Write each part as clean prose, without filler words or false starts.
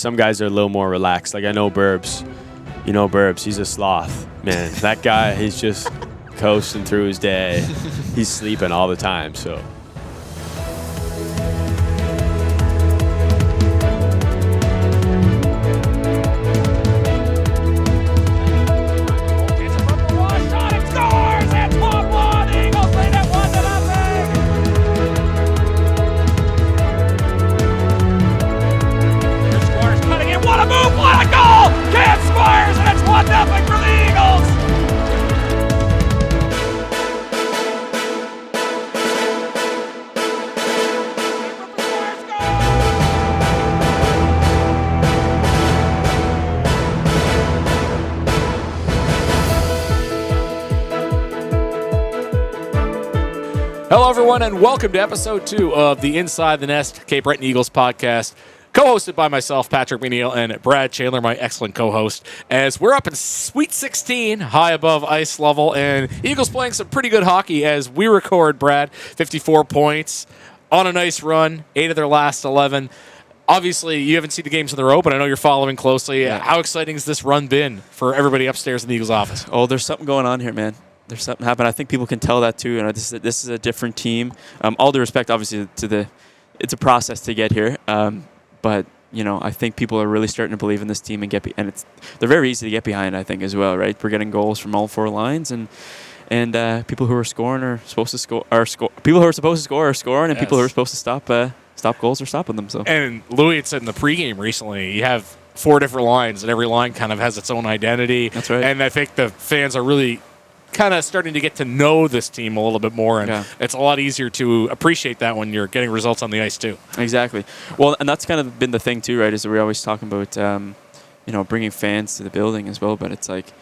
some guys are a little more relaxed. Like I know Burbs. You know Burbs, he's a sloth, man. That guy, he's just coasting through his day. He's sleeping all the time, so. Cam Squires, and it's 1-0 for the Eagles! Hello, everyone, and welcome to episode 2 of the Inside the Nest Cape Breton Eagles podcast. Co-hosted by myself, Patrick McNeil, and Brad Chandler, my excellent co-host, as we're up in Sweet 16, high above ice level, and Eagles playing some pretty good hockey as we record, Brad. 54 points on a nice run, 8 of their last 11. Obviously, you haven't seen the games in a row, but I know you're following closely. Yeah. How exciting has this run been for everybody upstairs in the Eagles office? Oh, there's something going on here, man. There's something happening. I think people can tell that, too. You know, this is a different team. All due respect, obviously, it's a process to get here. But, you know, I think people are really starting to believe in this team and they're very easy to get behind, I think, as well, right? We're getting goals from all 4 lines, and people who are scoring are supposed to score. People who are supposed to score are scoring, and people who are supposed to stop goals are stopping them. So. And Louis had said in the pregame recently, you have 4 different lines, and every line kind of has its own identity. That's right. And I think the fans are really kind of starting to get to know this team a little bit more, and it's a lot easier to appreciate that when you're getting results on the ice too. Exactly. Well, and that's kind of been the thing too, right? Is that we're always talking about, bringing fans to the building as well. But it's like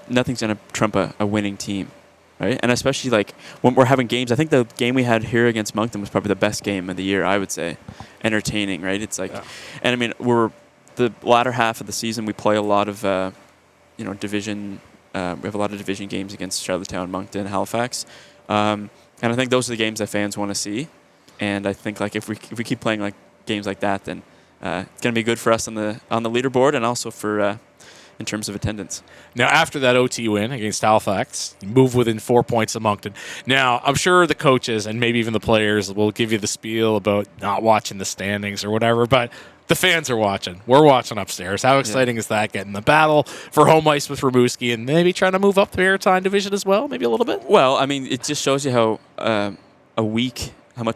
nothing's going to trump a winning team, right? And especially like when we're having games. I think the game we had here against Moncton was probably the best game of the year. I would say, entertaining, right? It's like, and I mean, we're the latter half of the season. We play a lot of, division. We have a lot of division games against Charlottetown, Moncton, Halifax, and I think those are the games that fans want to see. And I think like if we keep playing like games like that, then it's going to be good for us on the leaderboard and also for in terms of attendance. Now, after that OT win against Halifax, you move within 4 points of Moncton. Now, I'm sure the coaches and maybe even the players will give you the spiel about not watching the standings or whatever, but the fans are watching. We're watching upstairs. How exciting is that? Getting the battle for home ice with Rimouski and maybe trying to move up the Maritime Division as well, maybe a little bit? Well, I mean, it just shows you how much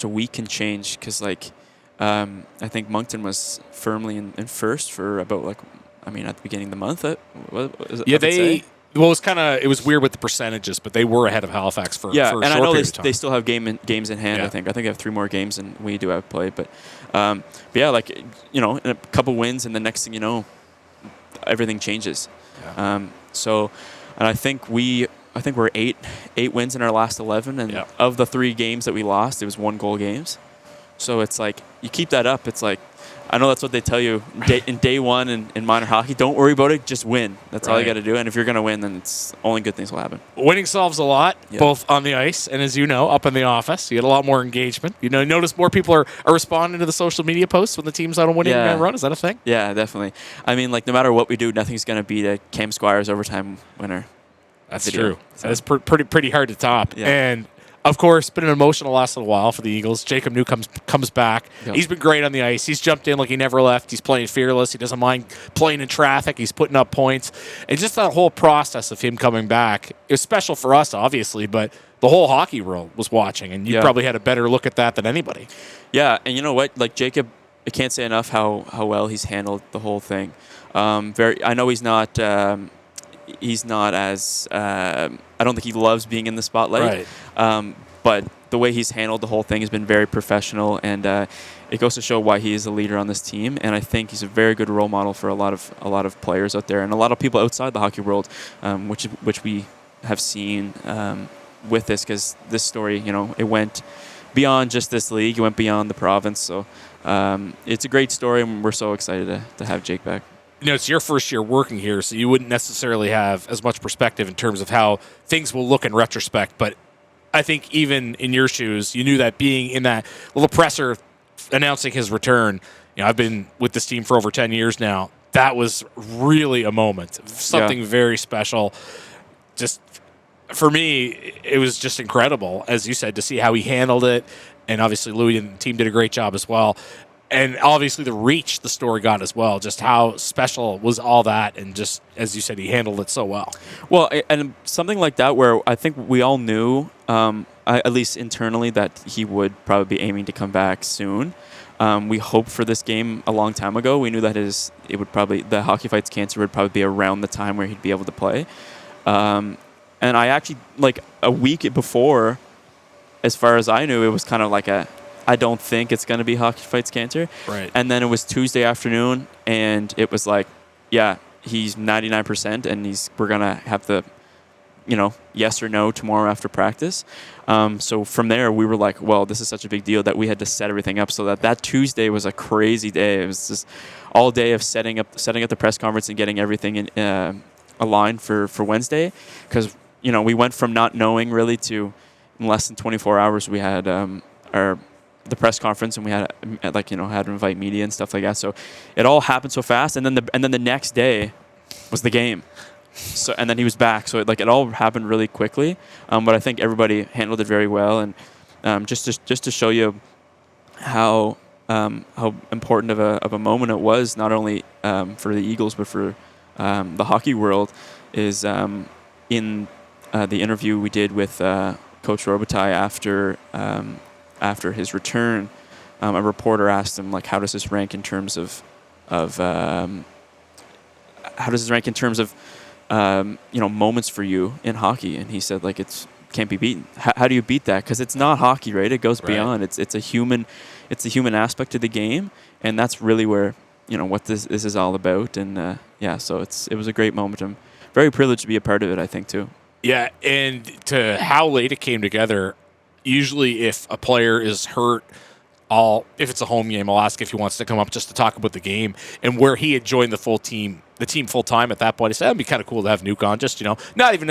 a week can change because, like, I think Moncton was firmly in first for about, at the beginning of the month. It was weird with the percentages, but they were ahead of Halifax for a short period of time. And I know they still have games in hand. Yeah. I think they have 3 more games than we do have played. But in a couple wins, and the next thing you know, everything changes. Yeah. And I think we're 8 wins in our last 11, and of the 3 games that we lost, it was 1-goal games. So it's like you keep that up. It's like. I know that's what they tell you in day one in minor hockey. Don't worry about it. Just win. That's all you got to do. And if you're going to win, then it's only good things will happen. Winning solves a lot, both on the ice and, as you know, up in the office. You get a lot more engagement. You notice more people are responding to the social media posts when the team's on a winning run. Is that a thing? Yeah, definitely. I mean, no matter what we do, nothing's going to beat a Cam Squires overtime winner. That's video. True. So. That's pretty hard to top. Yeah. And of course, been an emotional last little while for the Eagles. Jacob Newcombe comes back. Yep. He's been great on the ice. He's jumped in like he never left. He's playing fearless. He doesn't mind playing in traffic. He's putting up points. And just that whole process of him coming back, it was special for us, obviously, but the whole hockey world was watching, and you probably had a better look at that than anybody. Yeah, and you know what? Like Jacob, I can't say enough how well he's handled the whole thing. I know he's not as I don't think he loves being in the spotlight. Right. But the way he's handled the whole thing has been very professional, and it goes to show why he is a leader on this team. And I think he's a very good role model for a lot of players out there and a lot of people outside the hockey world, which we have seen with this, because this story, it went beyond just this league. It went beyond the province. So it's a great story, and we're so excited to have Jake back. It's your first year working here, so you wouldn't necessarily have as much perspective in terms of how things will look in retrospect. But I think even in your shoes, you knew that being in that little presser announcing his return, I've been with this team for over 10 years now. That was really a moment, something very special. Just for me, it was just incredible, as you said, to see how he handled it. And obviously, Louis and the team did a great job as well. And obviously, the reach the story got as well, just how special was all that. And just, as you said, he handled it so well. Well, and something like that where I think we all knew, at least internally, that he would probably be aiming to come back soon. We hoped for this game a long time ago. We knew that the Hockey Fights Cancer would probably be around the time where he'd be able to play. And I actually, like a week before, as far as I knew, it was kind of like I don't think it's going to be Hockey Fights Cancer. Right. And then it was Tuesday afternoon, and it was like, yeah, he's 99%, and we're going to have the, yes or no tomorrow after practice. So from there, we were like, well, this is such a big deal that we had to set everything up so that Tuesday was a crazy day. It was just all day of setting up the press conference and getting everything aligned for Wednesday. Because, we went from not knowing really to in less than 24 hours, we had the press conference, and we had had to invite media and stuff like that. So it all happened so fast, and then the next day was the game. So and then he was back. So it all happened really quickly. But I think everybody handled it very well, and just to show you how important of a moment it was, not only for the Eagles but for the hockey world, is in the interview we did with Coach Robitaille after his return. A reporter asked him, like, how does this rank in terms of moments for you in hockey? And he said, like, it's can't be beaten. How do you beat that? Because it's not hockey, right? It goes beyond. It's a human aspect of the game, and that's really where what this is all about. And so it was a great moment. I'm very privileged to be a part of it, I think, too. Yeah, and to how late it came together. Usually, if a player is hurt, if it's a home game, I'll ask if he wants to come up just to talk about the game. And where he had joined the team full time at that point, I said, that'd be kind of cool to have Nuke on. Just, not even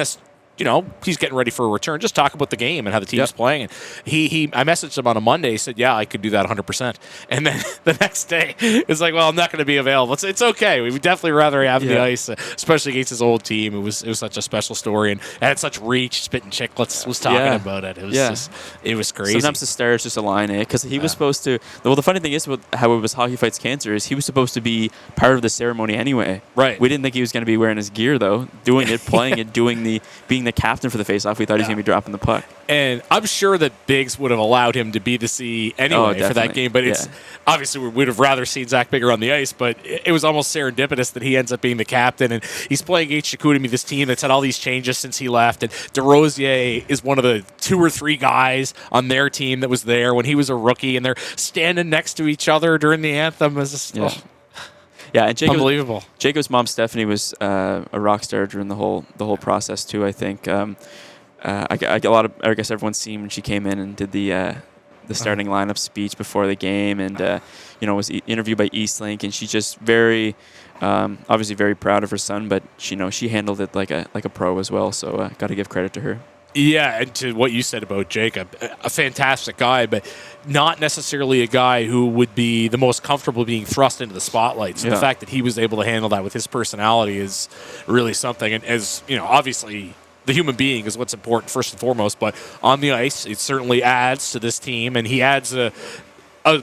he's getting ready for a return. Just talk about the game and how the team's playing. And I messaged him on a Monday. He said, yeah, I could do that 100%. And then the next day, it's like, well, I'm not going to be available. It's okay. We would definitely rather have the ice, especially against his old team. It was such a special story, and it had such reach. Spitting Chicklets was talking about it. It was it was crazy. Sometimes the stars just align, because he was supposed to. Well, the funny thing is about how it was Hockey Fights Cancer is he was supposed to be part of the ceremony anyway. Right. We didn't think he was going to be wearing his gear though, doing it, playing it, being the captain for the faceoff. We thought he was going to be dropping the puck. And I'm sure that Biggs would have allowed him to be the C anyway for that game. But it's obviously we would have rather seen Zach Bigger on the ice. But it was almost serendipitous that he ends up being the captain. And he's playing against Chicoutimi, this team that's had all these changes since he left. And DeRosier is one of the 2 or 3 guys on their team that was there when he was a rookie. And they're standing next to each other during the anthem. Yeah, and unbelievable. Jacob's mom Stephanie was a rock star during the whole process too. I think I guess everyone's seen when she came in and did the starting lineup speech before the game, and was interviewed by Eastlink, and she's just very obviously very proud of her son, but she handled it like a pro as well. So got to give credit to her. Yeah, and to what you said about Jacob, a fantastic guy, but not necessarily a guy who would be the most comfortable being thrust into the spotlight. So the fact that he was able to handle that with his personality is really something. And as obviously the human being is what's important first and foremost, but on the ice, it certainly adds to this team, and he adds a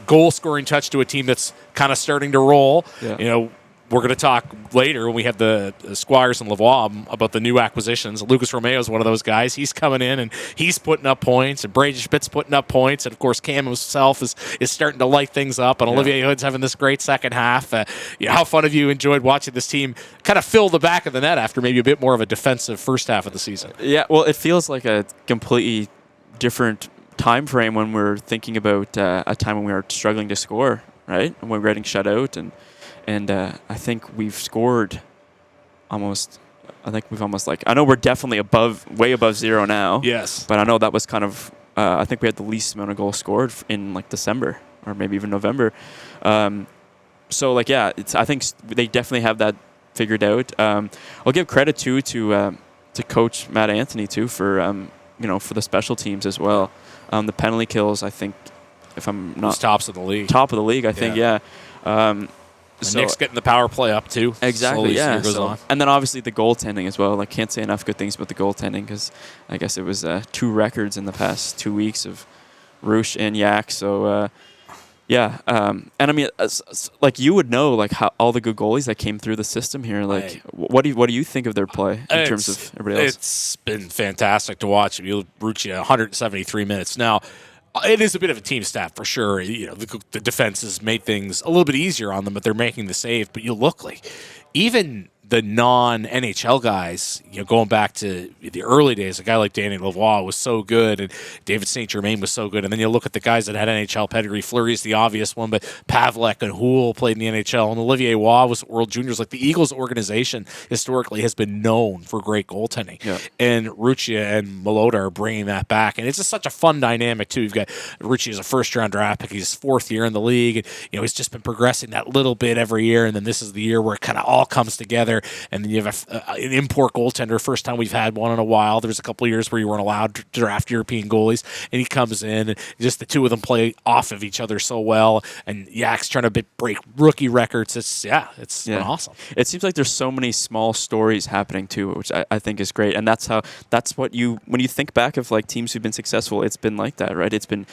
goal-scoring touch to a team that's kind of starting to roll. Yeah. We're going to talk later when we have the Squires and Lavoie about the new acquisitions. Lucas Romeo is one of those guys. He's coming in, and he's putting up points, and Brady Schmidt's putting up points, and, of course, Cam himself is starting to light things up, and Olivier Hood's having this great second half. How fun have you enjoyed watching this team kind of fill the back of the net after maybe a bit more of a defensive first half of the season? Yeah, well, it feels like a completely different time frame when we're thinking about a time when we were struggling to score, right? And when we're getting shut out, and I think we've scored I know we're definitely way above zero now. Yes. But I know that was kind of, I think we had the least amount of goals scored in December or maybe even November. I think they definitely have that figured out. I'll give credit too to Coach Matt Anthony too for the special teams as well. The penalty kills, I think, if I'm not tops of the league. Top of the league, I think, yeah. The Knicks getting the power play up too. Exactly, slowly as the yeah. year goes on. And then obviously the goaltending as well. Like, can't say enough good things about the goaltending because I guess it was 2 records in the past 2 weeks of Roosh and Yak. So, yeah. And I mean, like you would know, like how all the good goalies that came through the system here. Like, what do you think of their play in terms of everybody else? It's been fantastic to watch. Rucci 173 minutes now. It is a bit of a team stat for sure. You know, the defenses made things a little bit easier on them, but they're making the save. But you look like even the non-NHL guys, you know, going back to the early days, a guy like Danny Lavoie was so good, and David St. Germain was so good. And then you look at the guys that had NHL pedigree. Fleury's the obvious one, but Pavlik and Houle played in the NHL, and Olivier Waugh was World Juniors. Like, the Eagles organization historically has been known for great goaltending. Yeah. And Rucci and Malota are bringing that back. And it's just such a fun dynamic, too. You've got Rucci as a first-round draft pick. He's 4th year in the league. And, you know, he's just been progressing that little bit every year, and then this is the year where it kind of all comes together. And then you have an import goaltender, first time we've had one in a while. There was a couple of years where you weren't allowed to draft European goalies, and he comes in, and just the two of them play off of each other so well. And Yak's trying to break rookie records. It's been awesome. It seems like there's so many small stories happening too, which I think is great. And that's what when you think back of like teams who've been successful, it's been like that, right? It's been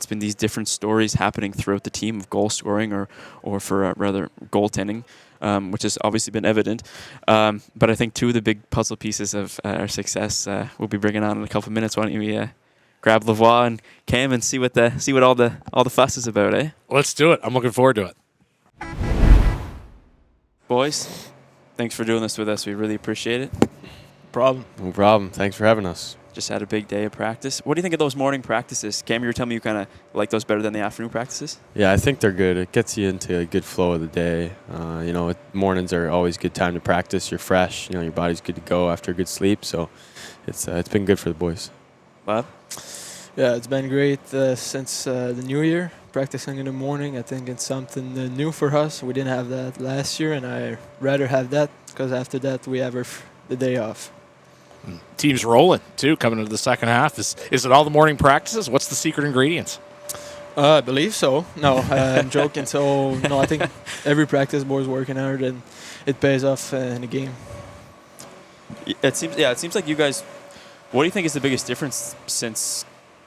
these different stories happening throughout the team of goal scoring or for rather goaltending. Which has obviously been evident. But I think 2 of the big puzzle pieces of our success we'll be bringing on in a couple of minutes. Why don't we grab Lavoie and Cam and see what all the fuss is about, eh? Let's do it. I'm looking forward to it. Boys, thanks for doing this with us. We really appreciate it. No problem. Thanks for having us. Just had a big day of practice. What do you think of those morning practices? Cam, you were telling me you kind of like those better than the afternoon practices? Yeah, I think they're good. It gets you into a good flow of the day. You know, mornings are always a good time to practice. You're fresh. You know, your body's good to go after a good sleep. So it's been good for the boys. Bob? Yeah, it's been great since the new year. Practicing in the morning, I think it's something new for us. We didn't have that last year, and I'd rather have that because after that we have the day off. Team's rolling, too, coming into the second half. Is it all the morning practices? What's the secret ingredients? I believe so. No, I'm joking. So, no, I think every practice board's working hard, and it pays off in the game. It seems like you guys, what do you think is the biggest difference since,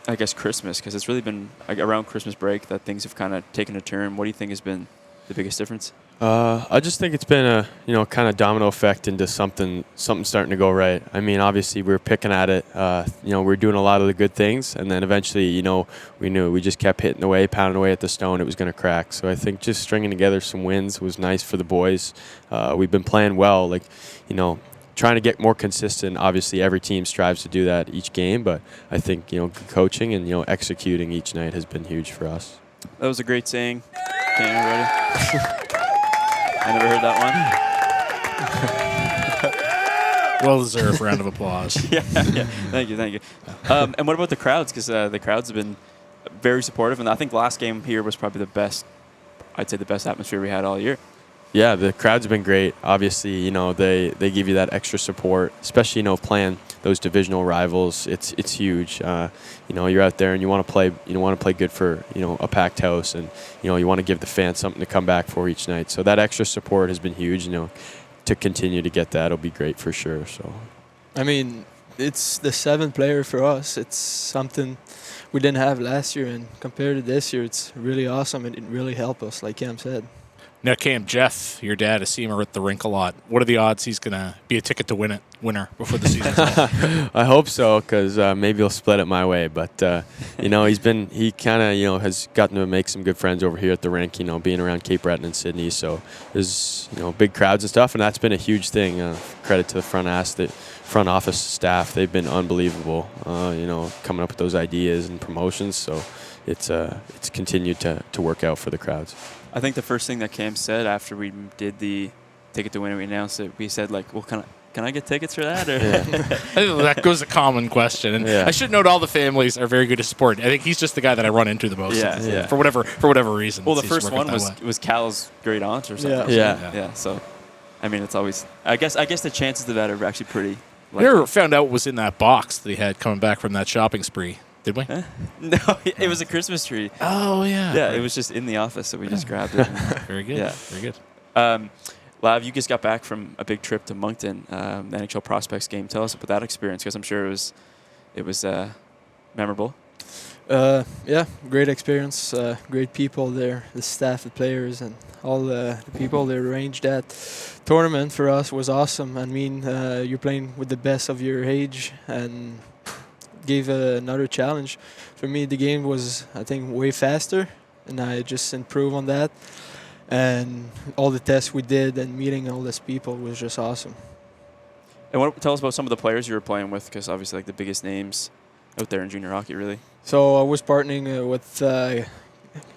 I guess, Christmas? Because it's really been around Christmas break that things have kind of taken a turn. What do you think has been the biggest difference? I just think it's been a kind of domino effect into something starting to go right. I mean, obviously we were picking at it. We were doing a lot of the good things, and then eventually, we knew we just kept hitting away, pounding away at the stone. It was going to crack. So I think just stringing together some wins was nice for the boys. We've been playing well, trying to get more consistent. Obviously, every team strives to do that each game, but I think good coaching and executing each night has been huge for us. That was a great saying. Can everybody? I never heard that one. Well-deserved round of applause. yeah. Thank you. And what about the crowds? Because the crowds have been very supportive, and I think last game here was probably the best atmosphere we had all year. Yeah, the crowds have been great. Obviously, they give you that extra support, especially playing those divisional rivals. It's huge. You're out there and you want to play. You want to play good for a packed house, and you want to give the fans something to come back for each night. So that extra support has been huge. To continue to get that will be great for sure. So, I mean, it's the 7th player for us. It's something we didn't have last year, and compared to this year, it's really awesome, and it really helped us, like Cam said. Now, Cam, Jeff, your dad, has seen him at the rink a lot. What are the odds he's going to be a ticket to winner before the season's over? I hope so, because maybe he'll split it my way. But, he kind of, has gotten to make some good friends over here at the rink, being around Cape Breton and Sydney. So there's, big crowds and stuff, and that's been a huge thing. Credit to the front office staff. They've been unbelievable, coming up with those ideas and promotions. So it's continued to work out for the crowds. I think the first thing that Cam said after we did the ticket to win and we announced it, we said, well, can I get tickets for that? Or? Yeah. I think that goes a common question. And I should note all the families are very good to support. I think he's just the guy that I run into the most. Yeah. For whatever reason. Well, the first one was Cal's great aunt or something. Yeah. So, I mean, it's always, I guess the chances of that are actually pretty. You ever found out what was in that box that he had coming back from that shopping spree? Did we? No, it was a Christmas tree. Oh, yeah. Yeah, it was just in the office, so we just grabbed it. Very good. Yeah. Very good. Lav, you just got back from a big trip to Moncton, the NHL Prospects Game. Tell us about that experience, because I'm sure it was memorable. Yeah, great experience. Great people there, the staff, the players, and all the people that arranged that tournament for us was awesome. I mean, you're playing with the best of your age and gave another challenge. For me, the game was, I think, way faster, and I just improved on that. And all the tests we did and meeting all these people was just awesome. And tell us about some of the players you were playing with, because obviously like the biggest names out there in junior hockey, really. So I was partnering with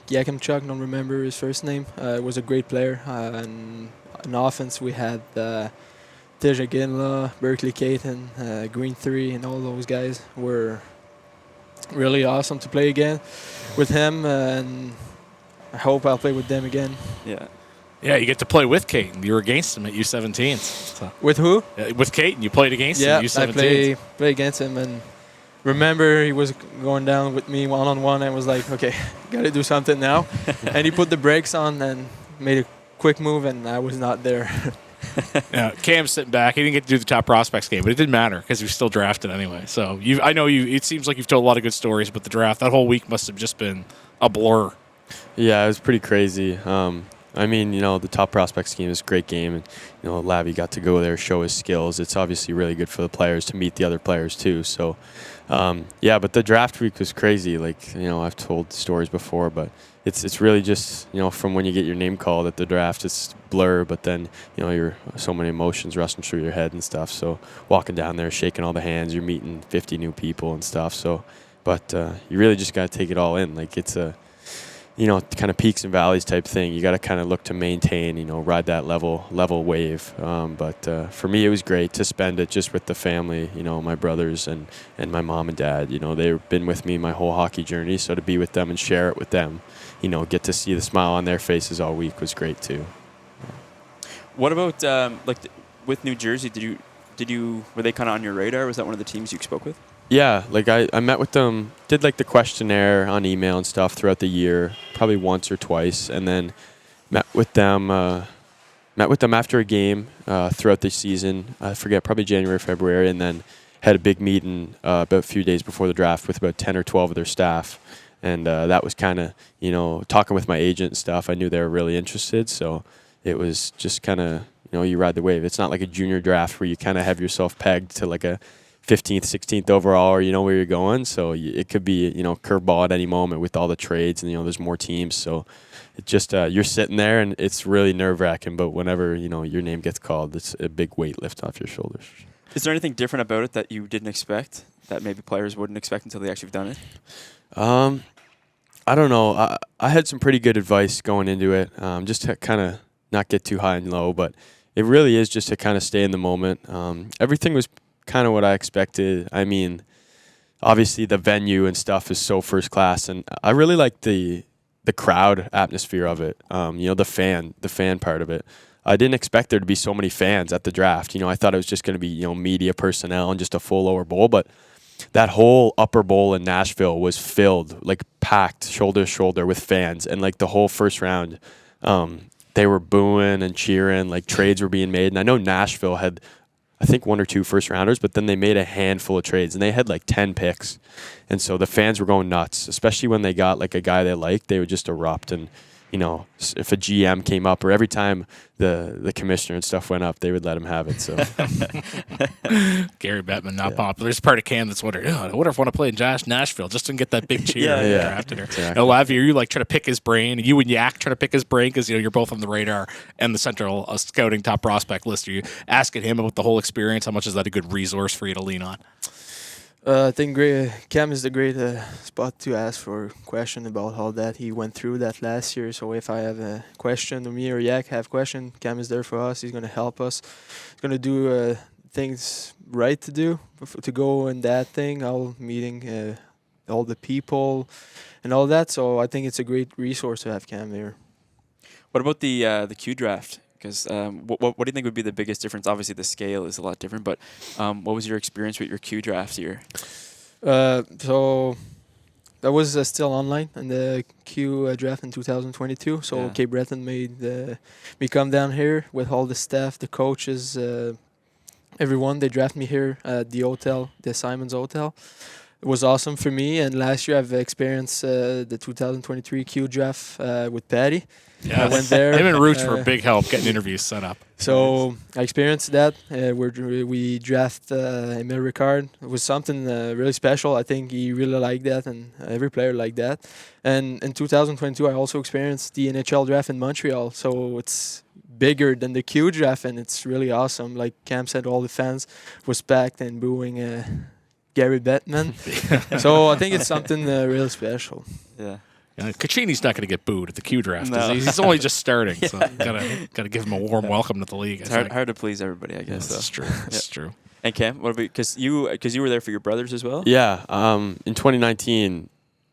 Yakimchuk, don't remember his first name. Was a great player. And in offense, we had Teja Ginla, Berkeley Caton, Green 3, and all those guys were really awesome to play again with him. And I hope I'll play with them again. Yeah. Yeah, you get to play with Caton. You were against him at U17s. So. With who? With Caton, you played against him at U17s. I play against him, and remember he was going down with me one-on-one, and was like, okay, got to do something now. And he put the brakes on and made a quick move, and I was not there. Yeah, Cam's sitting back. He didn't get to do the top prospects game, but it didn't matter because he was still drafted anyway. So I know you. It seems like you've told a lot of good stories about the draft. That whole week must have just been a blur. Yeah, it was pretty crazy. I mean, the top prospects game is a great game, and Lavi got to go there, show his skills. It's obviously really good for the players to meet the other players too. So, yeah, but the draft week was crazy. Like, I've told stories before, but it's really just from when you get your name called at the draft, it's blur. But then you're so many emotions rushing through your head and stuff. So walking down there, shaking all the hands, you're meeting 50 new people and stuff. So, but you really just got to take it all in. Like it's a kind of peaks and valleys type thing. You got to kind of look to maintain, ride that level wave. But for me, it was great to spend it just with the family, my brothers and my mom and dad. They've been with me my whole hockey journey. So to be with them and share it with them, get to see the smile on their faces all week was great too. What about with New Jersey? Were they kind of on your radar? Was that one of the teams you spoke with? Yeah, like I met with them, did like the questionnaire on email and stuff throughout the year, probably once or twice, and then met with them after a game throughout the season. I forget, probably January, February, and then had a big meeting about a few days before the draft with about 10 or 12 of their staff, and that was kind of talking with my agent and stuff. I knew they were really interested, so it was just kind of you ride the wave. It's not like a junior draft where you kind of have yourself pegged to like a 15th, 16th overall, or where you're going. So it could be, curveball at any moment with all the trades, and there's more teams. So it just you're sitting there, and it's really nerve-wracking. But whenever your name gets called, it's a big weight lift off your shoulders. Is there anything different about it that you didn't expect, that maybe players wouldn't expect until they actually have done it? I don't know. I had some pretty good advice going into it, just to kind of not get too high and low. But it really is just to kind of stay in the moment. Everything was kind of what I expected. I mean, obviously the venue and stuff is so first class, and I really like the crowd atmosphere of it. The fan part of it. I didn't expect there to be so many fans at the draft. I thought it was just going to be media personnel and just a full lower bowl, but that whole upper bowl in Nashville was filled, like packed shoulder to shoulder with fans, and like the whole first round, they were booing and cheering, like trades were being made. And I know Nashville had, I think, 1 or 2 first rounders, but then they made a handful of trades, and they had like 10 picks. And so the fans were going nuts, especially when they got like a guy they liked. They would just erupt. And if a GM came up, or every time the commissioner and stuff went up, they would let him have it. So Gary Bettman, not popular. There's part of Cam that's wondering, I wonder if I want to play in Nashville just to get that big cheer. Drafted her. Exactly. And Lavi, are you like trying to pick his brain? You and Yak trying to pick his brain because you're both on the radar and the central scouting top prospect list. Are you asking him about the whole experience? How much is that a good resource for you to lean on? I think Cam is the great spot to ask for a question about all that. He went through that last year, so if I have a question, or me or Yak have a question, Cam is there for us. He's going to help us. He's going to do things right to do, to go in that thing, all meeting all the people and all that. So I think it's a great resource to have Cam there. What about the Q draft? Because what do you think would be the biggest difference? Obviously, the scale is a lot different, but what was your experience with your Q draft year? So that was still online in the Q draft in 2022. So Yeah. Cape Breton made me come down here with all the staff, the coaches, everyone. They draft me here at the hotel, the Simon's Hotel. It was awesome for me. And last year I've experienced the 2023 Q draft with Patty. Yeah, I went there. Him and Rooch were big help getting interviews set up. So I experienced that. We draft Emil Ricard. It was something really special. I think he really liked that, and every player liked that. And in 2022, I also experienced the NHL Draft in Montreal. So it's bigger than the Q Draft, and it's really awesome. Like Cam said, all the fans was packed and booing Gary Bettman. So I think it's something really special. Yeah. Caccini's not going to get booed at the Q draft. No. He's only just starting, so gotta give him a warm welcome to the league. It's hard to please everybody, I guess. That's true. That's true. And Cam, what about because you were there for your brothers as well? Yeah. In 2019,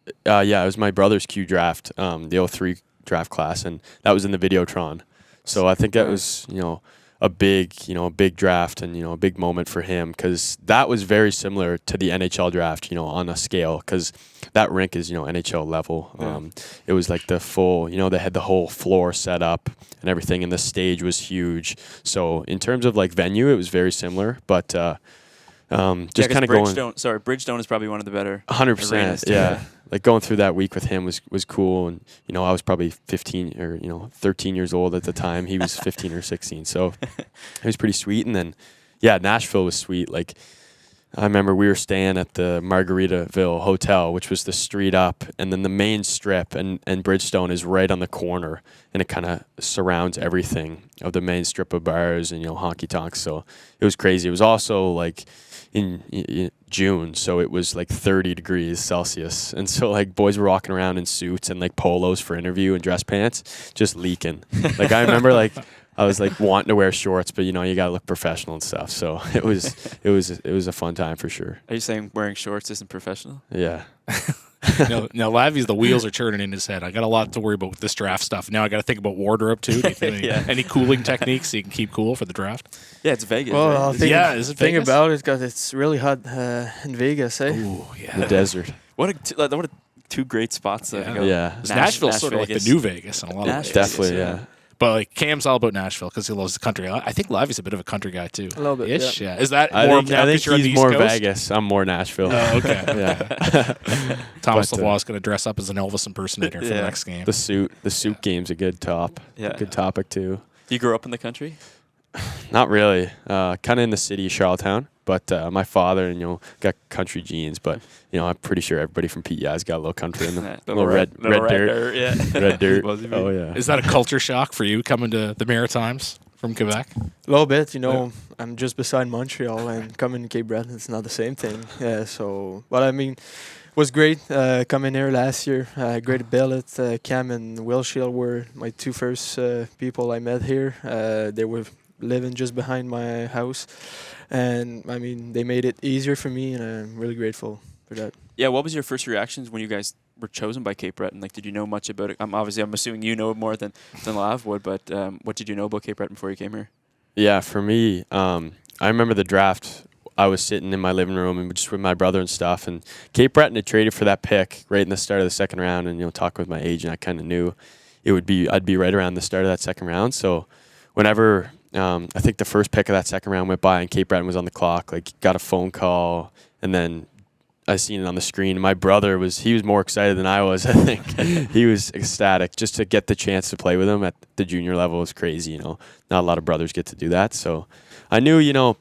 it was my brother's Q draft, the 03 draft class, and that was in the Videotron. So I think that was, a big draft and, a big moment for him, because that was very similar to the NHL draft, on a scale, because that rink is, NHL level. Yeah. It was like the full, they had the whole floor set up and everything, and the stage was huge. So in terms of like venue, it was very similar, but just kind of going. Bridgestone is probably one of the better. 100%. Yeah. Like going through that week with him was cool. And, I was probably 15 or, 13 years old at the time. He was 15 or 16. So it was pretty sweet. And then, Nashville was sweet. Like, I remember we were staying at the Margaritaville Hotel, which was the street up, and then the main strip, and Bridgestone is right on the corner, and it kind of surrounds everything of the main strip of bars and, honky tonks. So it was crazy. It was also like in June, so it was like 30 degrees Celsius, and so like boys were walking around in suits and like polos for interview and dress pants, just leaking. Like I remember like I was like wanting to wear shorts, but you gotta look professional and stuff. So it was a fun time for sure. Are you saying wearing shorts isn't professional? Yeah. Now Lavie's, the wheels are turning in his head. I got a lot to worry about with this draft stuff. Now I got to think about wardrobe too. Do you think any cooling techniques so you can keep cool for the draft? Yeah, it's Vegas. Well, right? I think is it thing Vegas? about it, because it's really hot in Vegas, eh? Ooh, yeah. The desert. What a two great spots to go. Yeah. Nashville's sort of like the new Vegas in a lot of ways. Definitely, yeah. But like Cam's all about Nashville because he loves the country. I think Lavie's a bit of a country guy too. A little bit, Ish, yeah. Is that I more think, now I think because you're on the he's East more Coast? Vegas. I'm more Nashville. Oh, okay. Yeah. Thomas But, Lavoie is going to dress up as an Elvis impersonator for the next game. The suit game's a good good topic too. You grew up in the country? Not really. Kind of in the city of Charlottetown, but my father, got country genes. But I'm pretty sure everybody from PEI's got a little country in them. little red dirt. Yeah. Red dirt. Supposed to be. Oh yeah. Is that a culture shock for you coming to the Maritimes from Quebec? A little bit, I'm just beside Montreal, and coming to Cape Breton, it's not the same thing. Yeah, so, but I mean, it was great coming here last year. Great Billet, Cam and Will Shield were my two first people I met here. They were living just behind my house, and I mean, they made it easier for me, and I'm really grateful for that. Yeah, what was your first reactions when you guys were chosen by Cape Breton? Like, did you know much about it? I'm assuming you know more than Lav would, but what did you know about Cape Breton before you came here? Yeah, for me, I remember the draft. I was sitting in my living room and just with my brother and stuff, and Cape Breton had traded for that pick right in the start of the second round, and talking with my agent, I kind of knew I'd be right around the start of that second round. So whenever I think the first pick of that second round went by and Cape Breton was on the clock, like got a phone call, and then I seen it on the screen. My brother was more excited than I was. I think he was ecstatic just to get the chance to play with him at the junior level was crazy. Not a lot of brothers get to do that. So I knew,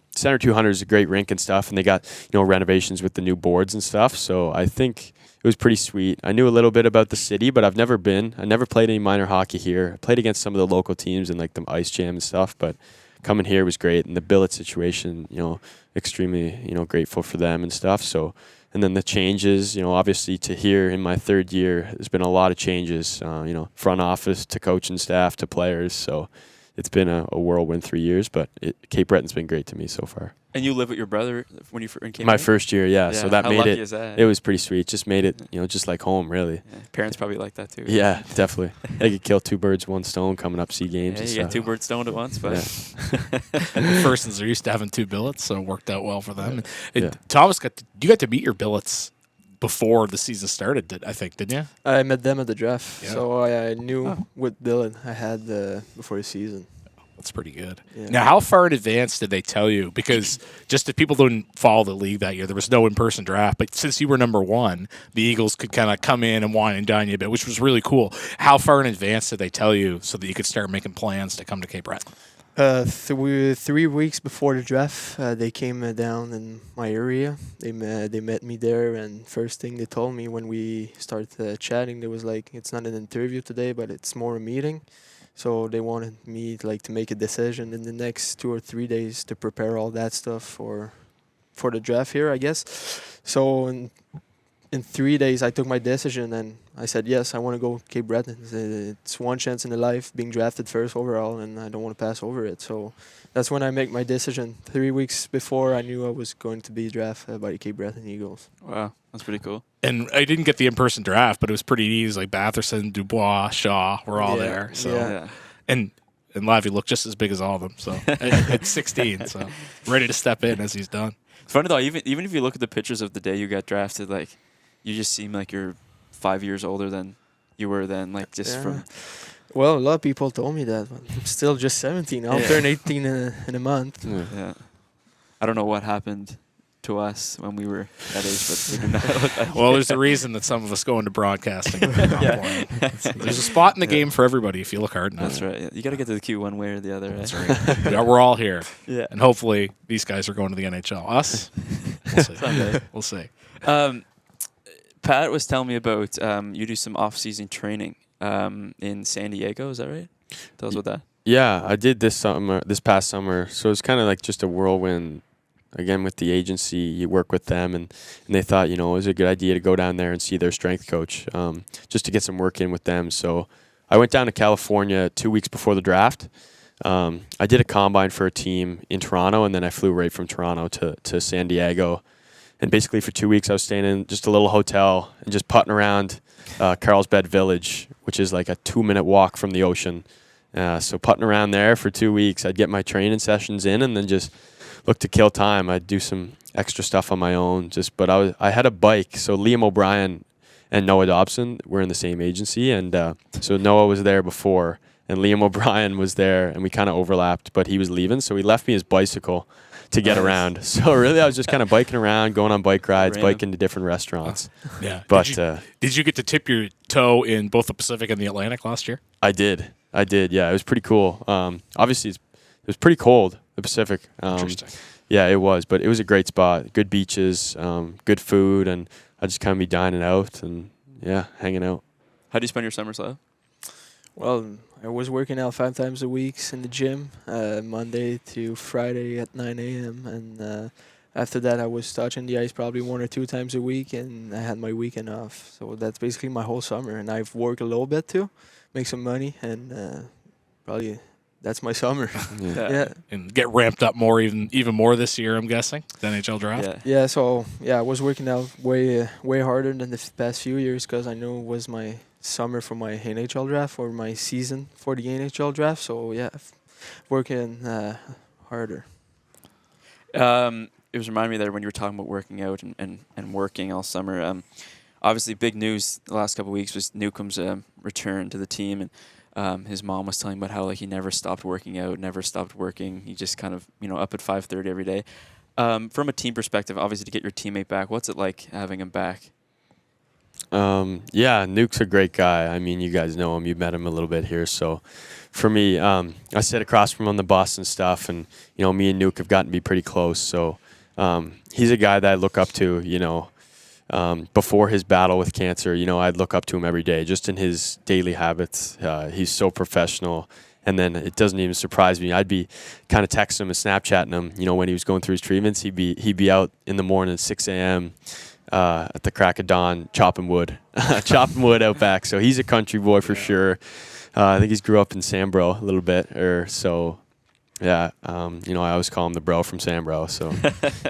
Center 200 is a great rink and stuff, and they got, renovations with the new boards and stuff. So I think it was pretty sweet. I knew a little bit about the city, but I never played any minor hockey here. I played against some of the local teams in like the Ice Jam and stuff, but coming here was great. And the billet situation, extremely, grateful for them and stuff. So, and then the changes, obviously to here in my third year, there's been a lot of changes, front office to coaching staff to players. So it's been a whirlwind 3 years, but Cape Breton's been great to me so far. And you live with your brother when you came My here? first year, yeah. So that how made lucky it. is that? It was pretty sweet. Just made it, just like home, really. Yeah, parents probably like that too. Yeah, definitely. They could kill two birds, one stone coming up, see games. Yeah, and you stuff. get two birds stoned at once, but Persons are used to having two billets, so it worked out well for them. And Yeah. Thomas, you got to meet your billets before the season started, didn't you? I met them at the draft, Yeah. so I knew what Dylan I had before the season. That's pretty good. Yeah. Now, how far in advance did they tell you? Because just if people didn't follow the league that year, there was no in-person draft. But since you were number one, the Eagles could kind of come in and wine and dine you a bit, which was really cool. How far in advance did they tell you so that you could start making plans to come to Cape Breton? 3 weeks before the draft, they came down in my area. They met me there, and first thing they told me when we started chatting, they was like, "It's not an interview today, but it's more a meeting." So they wanted me to make a decision in the next 2 or 3 days to prepare all that stuff for the draft here, I guess. So in 3 days, I took my decision and I said, yes, I want to go Cape Breton. It's one chance in a life being drafted first overall, and I don't want to pass over it. So that's when I make my decision. 3 weeks before, I knew I was going to be drafted by the Cape Breton Eagles. Wow, that's pretty cool. And I didn't get the in-person draft, but it was pretty easy. Like Batherson, Dubois, Shaw were all there. So and Lavie looked just as big as all of them. So at 16, so ready to step in as he's done. It's funny though, even if you look at the pictures of the day you got drafted, like you just seem like you're 5 years older than you were then. Like just from. Well, a lot of people told me that, but I'm still just 17. I'll turn 18 in a month. Yeah. I don't know what happened to us when we were that age, but we did not look like Well, there's a reason that some of us go into broadcasting. There's a spot in the game for everybody if you look hard enough. That's right. Yeah. You got to get to the Q one way or the other. That's right. Yeah, we're all here. Yeah. And hopefully these guys are going to the NHL. Us? We'll see. Someday. We'll see. Pat was telling me about you do some off-season training in San Diego. Is that right? Tell us about that. Yeah, I did this past summer. So it's kind of like just a whirlwind. Again, with the agency, you work with them, and they thought, it was a good idea to go down there and see their strength coach, just to get some work in with them. So I went down to California 2 weeks before the draft. I did a combine for a team in Toronto, and then I flew right from Toronto to San Diego. And basically for 2 weeks, I was staying in just a little hotel and just putting around Carlsbad Village, which is like a 2-minute walk from the ocean. So putting around there for 2 weeks, I'd get my training sessions in and then just look to kill time. I'd do some extra stuff on my own. But I had a bike. So Liam O'Brien and Noah Dobson were in the same agency. And so Noah was there before, and Liam O'Brien was there, and we kind of overlapped, but he was leaving. So he left me his bicycle to get around. So really, I was just kind of biking around, going on bike rides, biking to different restaurants. Yeah. But did you get to tip your toe in both the Pacific and the Atlantic last year? I did. Yeah, it was pretty cool. Obviously, it was pretty cold, the Pacific. Interesting. Yeah, it was, but it was a great spot. Good beaches, good food, and I'd just kind of be dining out and, hanging out. How do you spend your summers, Lyle? Well, I was working out 5 times a week in the gym, Monday to Friday at 9 a.m. And after that, I was touching the ice probably 1 or 2 times a week, and I had my weekend off. So that's basically my whole summer. And I've worked a little bit too, make some money, and probably that's my summer. Yeah. And get ramped up more, even more this year, I'm guessing, the NHL Draft. Yeah. So I was working out way harder than the past few years because I knew it was my summer for my NHL Draft or my season for the NHL Draft. So working harder. It was reminding me there when you were talking about working out and working all summer. Obviously, big news the last couple of weeks was Newcombe's return to the team, and his mom was telling about how he never stopped working out, never stopped working. He just kind of up at 5:30 every day. From a team perspective, obviously to get your teammate back, what's it like having him back? Nuke's a great guy. I mean, you guys know him. You met him a little bit here. So for me, I sit across from him on the bus and stuff, and me and Nuke have gotten to be pretty close. So he's a guy that I look up to. Before his battle with cancer, I'd look up to him every day, just in his daily habits. He's so professional. And then it doesn't even surprise me. I'd be kind of texting him and Snapchatting him. When he was going through his treatments, he'd be out in the morning at 6 a.m. At the crack of dawn, chopping wood out back. So he's a country boy for sure. I think he's grew up in Sambro a little bit, or so. Yeah, I always call him the bro from Sambro. So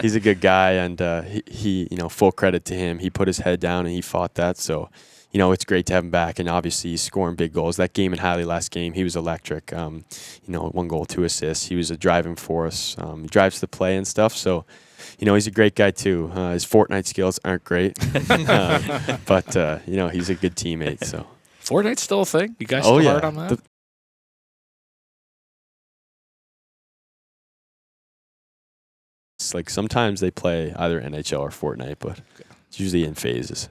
he's a good guy, and he full credit to him. He put his head down and he fought that. So it's great to have him back, and obviously he's scoring big goals. That game in Hadley last game, he was electric. 1 goal, 2 assists. He was a driving force. He drives the play and stuff. So, he's a great guy too. His Fortnite skills aren't great, but he's a good teammate. So Fortnite's still a thing? You guys still hard on that? It's like sometimes they play either NHL or Fortnite, but it's usually in phases.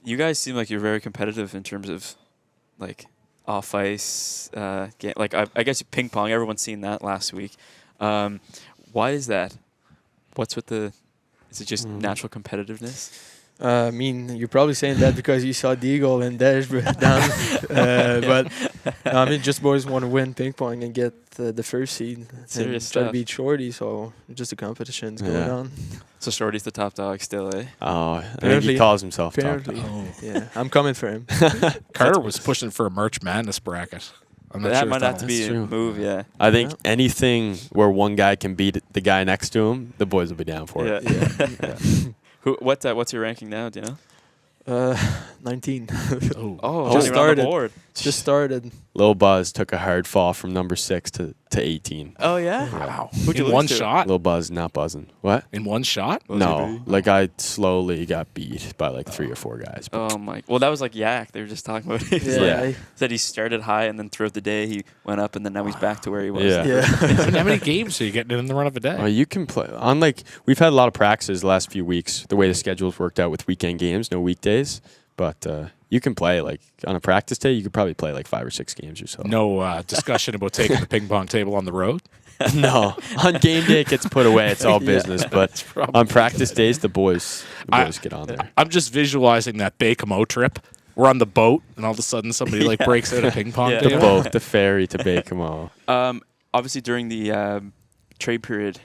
You guys seem like you're very competitive in terms of like off ice game. Like I guess ping pong. Everyone's seen that last week. Why is that? What's with the? Is it just natural competitiveness? I mean, you're probably saying that because you saw Deagle and Dash down. But I mean, just boys want to win ping pong and get the first seed. Serious and try to stuff. beat Shorty, so just the competition's going on. So Shorty's the top dog still, eh? Oh, I think Apparently- he calls himself top Apparently, dog. yeah, I'm coming for him. Carter was pushing for a March Madness bracket. I'm not That sure might if have to be That's a true. move, yeah. I think anything where one guy can beat the guy next to him, the boys will be down for it. Yeah. What's your ranking now? Do you know? 19. Oh, Just you're on the started. board. Just started. Lil Buzz took a hard fall from number 6 to 18. Oh yeah. Wow. Who'd you In lose one to? shot? Lil Buzz not buzzing. What? In one shot? No, like I slowly got beat by like 3 or 4 guys. But Oh my. Well, that was like Yak. They were just talking about it. Yeah. Said he started high and then throughout the day he went up and then now he's back to where he was. Yeah. Yeah. How many games are you getting in the run of a day? You can play on like we've had a lot of practices the last few weeks. The way the schedule's worked out with weekend games, no weekdays, but you can play like on a practice day. You could probably play like 5 or 6 games or so. No discussion about taking the ping pong table on the road? No, on game day it gets put away. It's all business. But on practice days, the boys get on there. I'm just visualizing that Baie-Comeau trip. We're on the boat, and all of a sudden somebody like breaks out a ping pong Yeah. The table. boat, the ferry to Baie-Comeau. Obviously during the trade period,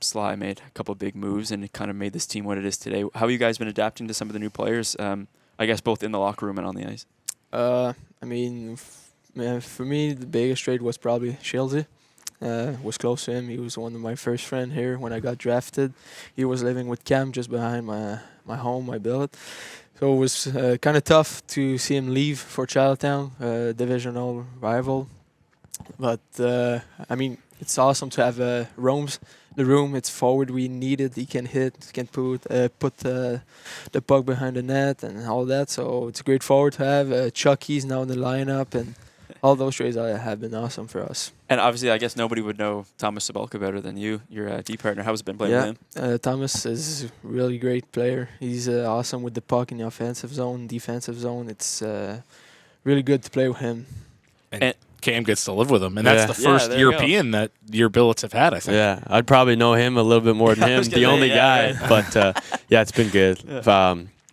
Sly made a couple of big moves and it kind of made this team what it is today. How have you guys been adapting to some of the new players? I guess both in the locker room and on the ice. I mean, for me, the biggest trade was probably Shieldsy. Was close to him. He was one of my first friends here when I got drafted. He was living with Cam just behind my home, my billet. So it was kind of tough to see him leave for Charlottetown, divisional rival. But I mean, it's awesome to have Rome's the room. It's forward we needed. He can hit, can put the puck behind the net and all that. So it's a great forward to have. Chucky's now in the lineup, and all those trades have been awesome for us. And obviously I guess nobody would know Thomas Sabulka better than you, your D partner. How's it been playing with him? Thomas is a really great player. He's awesome with the puck in the offensive zone, defensive zone. It's really good to play with him. And Cam gets to live with him, and that's the Yeah, first there you European that your billets have had, I think. Yeah, I'd probably know him a little bit more than I him, was gonna the say, only yeah, guy. But yeah, it's been good.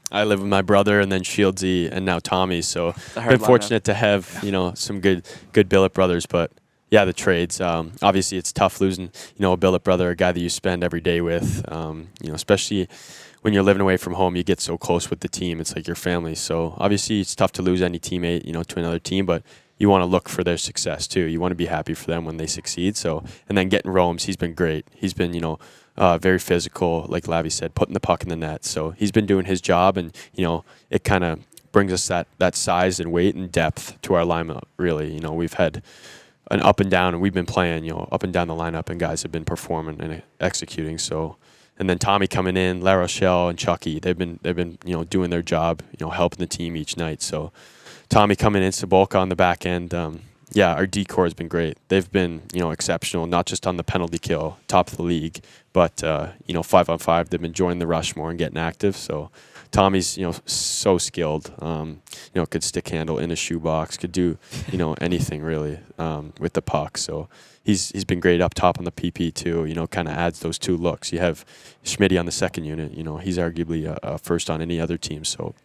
I live with my brother and then Shieldsy and now Tommy. So a hard been lineup. fortunate to have some good billet brothers. But yeah, the trades. Obviously, it's tough losing a billet brother, a guy that you spend every day with. Especially when you're living away from home, you get so close with the team. It's like your family. So obviously, it's tough to lose any teammate to another team, but you want to look for their success too. You want to be happy for them when they succeed. So, and then getting Rome's, he's been great. He's been, very physical, like Lavi said, putting the puck in the net. So he's been doing his job, and it kind of brings us that size and weight and depth to our lineup. Really, we've had an up and down, and we've been playing, up and down the lineup, and guys have been performing and executing. So, and then Tommy coming in, La Rochelle and Chucky, they've been doing their job, helping the team each night. So. Tommy coming in, Sabulka on the back end. Our D-core has been great. They've been, exceptional, not just on the penalty kill, top of the league, but, 5-on-5, they've been joining the Rushmore and getting active. So Tommy's, so skilled, could stick handle in a shoebox, could do, anything really with the puck. So he's been great up top on the PP too, kind of adds those 2 looks. You have Schmitty on the second unit, he's arguably a first on any other team. So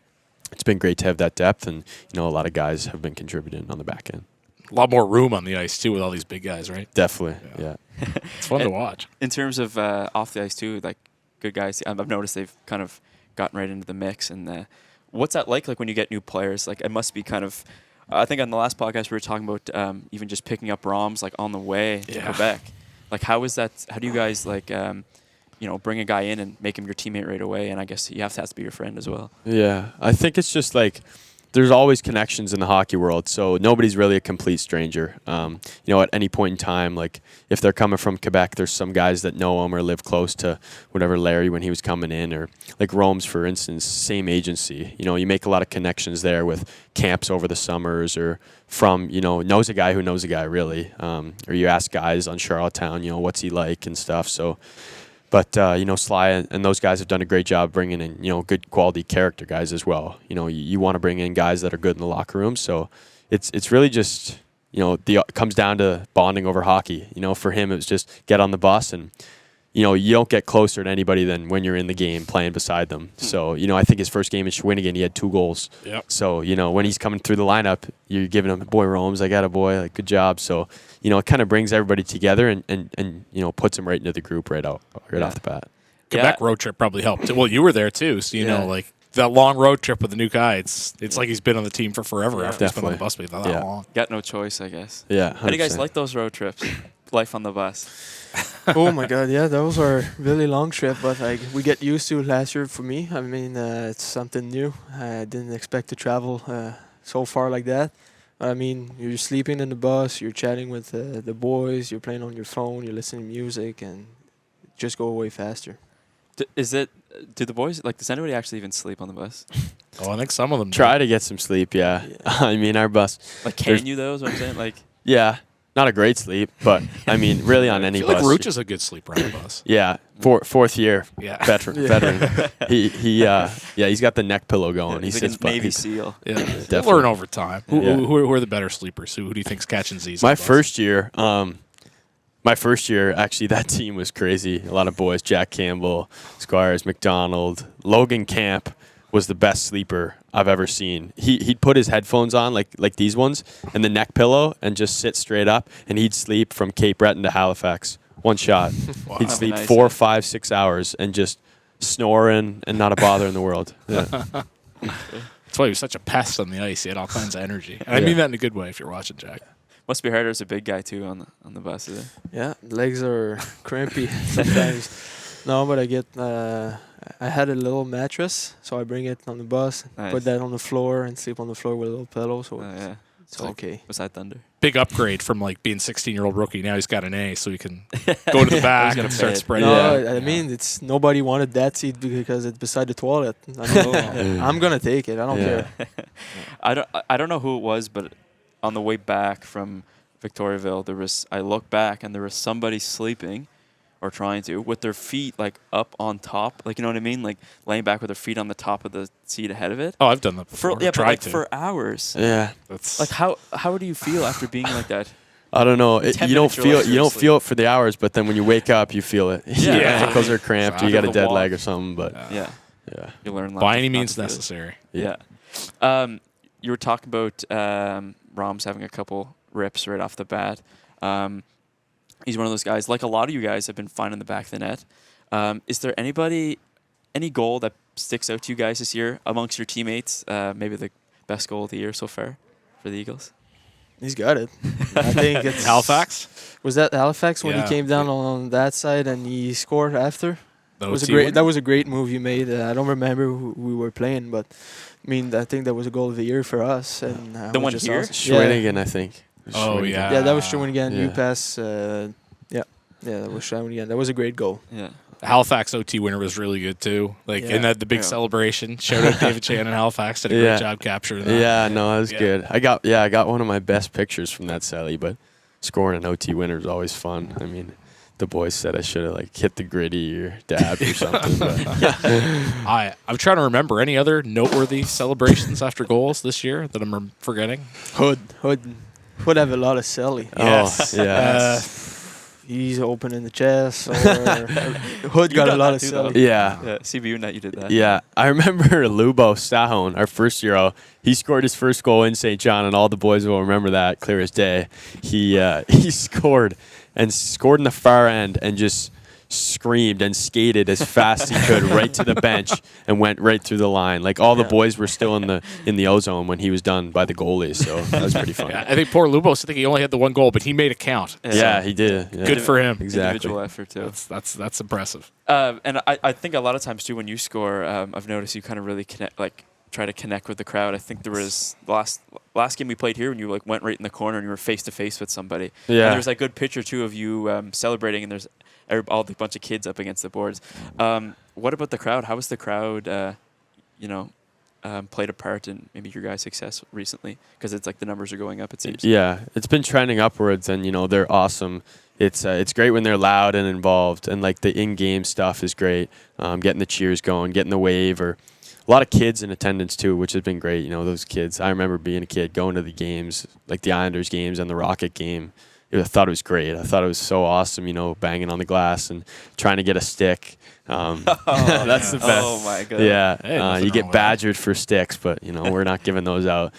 it's been great to have that depth, and a lot of guys have been contributing on the back end. A lot more room on the ice, too, with all these big guys, right? Definitely, yeah. It's fun to watch. In terms of off the ice too, like good guys, I've noticed they've kind of gotten right into the mix. And what's that like when you get new players? Like it must be kind of. I think on the last podcast we were talking about even just picking up ROMs like on the way to Quebec. Like how is that? How do you guys like bring a guy in and make him your teammate right away? And I guess he has to be your friend as well. Yeah, I think it's just like there's always connections in the hockey world, so nobody's really a complete stranger. At any point in time, like if they're coming from Quebec, there's some guys that know him or live close to whatever Larry when he was coming in, or like Rome's, for instance, same agency. You make a lot of connections there with camps over the summers, or from, knows a guy who knows a guy, really. Or you ask guys on Charlottetown, what's he like and stuff. So, but, Sly and those guys have done a great job bringing in, good quality character guys as well. You want to bring in guys that are good in the locker room. So it's really just, it comes down to bonding over hockey. For him, it was just get on the bus and, you don't get closer to anybody than when you're in the game playing beside them. So, I think his first game in Shawinigan, he had 2 goals. Yep. So, when he's coming through the lineup, you're giving him, boy, Rome's, I got a boy, like, good job. So, it kind of brings everybody together and puts them right into the group right off the bat. Quebec road trip probably helped. Well, you were there too, so like that long road trip with the new guy. It's like he's been on the team for forever after he's been on the bus with that long. Got no choice, I guess. Yeah. 100%. How do you guys like those road trips? Life on the bus. Oh my God, yeah, those are really long trip, but we get used to it last year. For me, I mean, it's something new. I didn't expect to travel so far like that. I mean, you're sleeping in the bus, you're chatting with the boys, you're playing on your phone, you're listening to music, and just go away faster. Do the boys, does anybody actually even sleep on the bus? Oh, I think some of them try to get some sleep, yeah. I mean, our bus. Can you though, is what I'm saying? Yeah. Not a great sleep, but I mean, really on any bus. Like Rooch is a good sleeper on the bus. Yeah, fourth year, veteran. He's got the neck pillow going. He's he like sits a Navy SEAL. Yeah, definitely. learn over time. Who are the better sleepers? Who do you think's catching Z's? My first year, actually, that team was crazy. A lot of boys: Jack Campbell, Squires, McDonald, Logan Camp was the best sleeper I've ever seen. He'd put his headphones on like these ones and the neck pillow and just sit straight up, and he'd sleep from Cape Breton to Halifax. One shot. Wow. He'd sleep 4, 5, 6 hours and just snoring and not a bother in the world. Yeah. That's why he was such a pest on the ice. He had all kinds of energy. And I mean that in a good way if you're watching, Jack. Must be harder as a big guy too on the bus, is it? Yeah, legs are crampy sometimes. No, but I had a little mattress, so I bring it on the bus, put that on the floor, and sleep on the floor with a little pillow. So it's okay. Beside Thunder. Big upgrade from being 16-year-old rookie. Now he's got an A, so he can go to the back and start spreading. No, I mean, it's nobody wanted that seat because it's beside the toilet. I'm gonna take it. I don't care. I don't know who it was, but on the way back from Victoriaville, I looked back and there was somebody sleeping, or trying to, with their feet up on top, you know what I mean, laying back with their feet on the top of the seat ahead of it. Oh, I've done that before. For hours. Yeah, that's how do you feel after being like that? I don't know. You don't feel it for the hours, but then when you wake up, you feel it. Yeah, your ankles are cramped. Or you got a dead leg or something. But yeah, you learn by any means necessary. Yeah. You were talking about Rom's having a couple rips right off the bat. He's one of those guys, like a lot of you guys have been fine in the back of the net. Is there any goal that sticks out to you guys this year amongst your teammates? Maybe the best goal of the year so far for the Eagles? He's got it. I think it's Halifax. Was that Halifax when he came down on that side and he scored after? That was a great move you made. I don't remember who we were playing, but I mean, I think that was a goal of the year for us. And the one here, Shawinigan, I think. Yeah, that was Shawinigan. You pass. That was Shawinigan. That was a great goal. Yeah. The Halifax OT winner was really good too. And the big celebration. Shout out David Chan in Halifax. Did a great job capturing that. Yeah, no, that was good. I got one of my best pictures from that celly, but scoring an OT winner is always fun. I mean, the boys said I should have hit the gritty or dabbed or something. But. I'm trying to remember any other noteworthy celebrations after goals this year that I'm forgetting. Hood have a lot of celly. Yes. Oh, yeah. He's opening the chest. Or Hood got a lot of celly. Yeah. CBU net, you did that. Yeah. I remember Lubo Stahone, our first year, he scored his first goal in St. John, and all the boys will remember that clear as day. He scored in the far end and just screamed and skated as fast as he could right to the bench and went right through the line. All the boys were still in the O-zone when he was done by the goalie, so that was pretty fun. Yeah, I think poor Lubos, I think he only had the one goal, but he made it count. Yeah, he did. Yeah. Good for him. Exactly. Individual effort too. That's impressive. And I think a lot of times too when you score, I've noticed you kind of really connect, try to connect with the crowd. I think there was last game we played here when you like went right in the corner and you were face to face with somebody. Yeah. And there's a good picture too of you celebrating, and there's all the bunch of kids up against the boards. What about the crowd? How was the crowd? Played a part in maybe your guys' success recently, because it's like the numbers are going up, it seems. Yeah, it's been trending upwards, and they're awesome. It's great when they're loud and involved, and like the in-game stuff is great. Getting the cheers going, getting the wave, or a lot of kids in attendance too, which has been great. Those kids. I remember being a kid going to the games, like the Islanders games and the Rocket game. I thought it was great. I thought it was so awesome, banging on the glass and trying to get a stick. That's the best. Oh my god. Yeah, Hey, you get badgered for sticks, but we're not giving those out.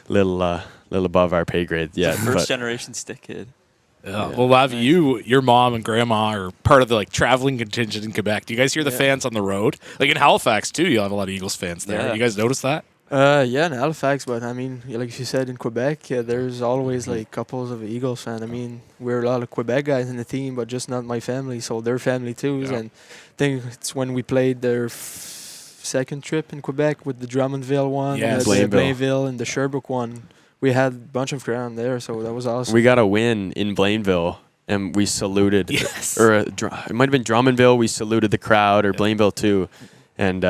Little above our pay grade yet. First generation stick kid. Yeah. Well, Lavi, your mom and grandma are part of the traveling contingent in Quebec. Do you guys hear the fans on the road? Like in Halifax too, you'll have a lot of Eagles fans there. Yeah. You guys notice that? Yeah, in Halifax, but I mean, like you said, in Quebec, there's always like couples of Eagles fans. I mean, we're a lot of Quebec guys in the team, but just not my family, so their family too. Yeah. And I think it's when we played their second trip in Quebec with the Drummondville one, Yes. the Blainville. Blainville, and the Sherbrooke one. We had a bunch of crowd there, so that was awesome. We got a win in Blainville, and we saluted. Yes. Or it might have been Drummondville. We saluted the crowd, or Blainville too, and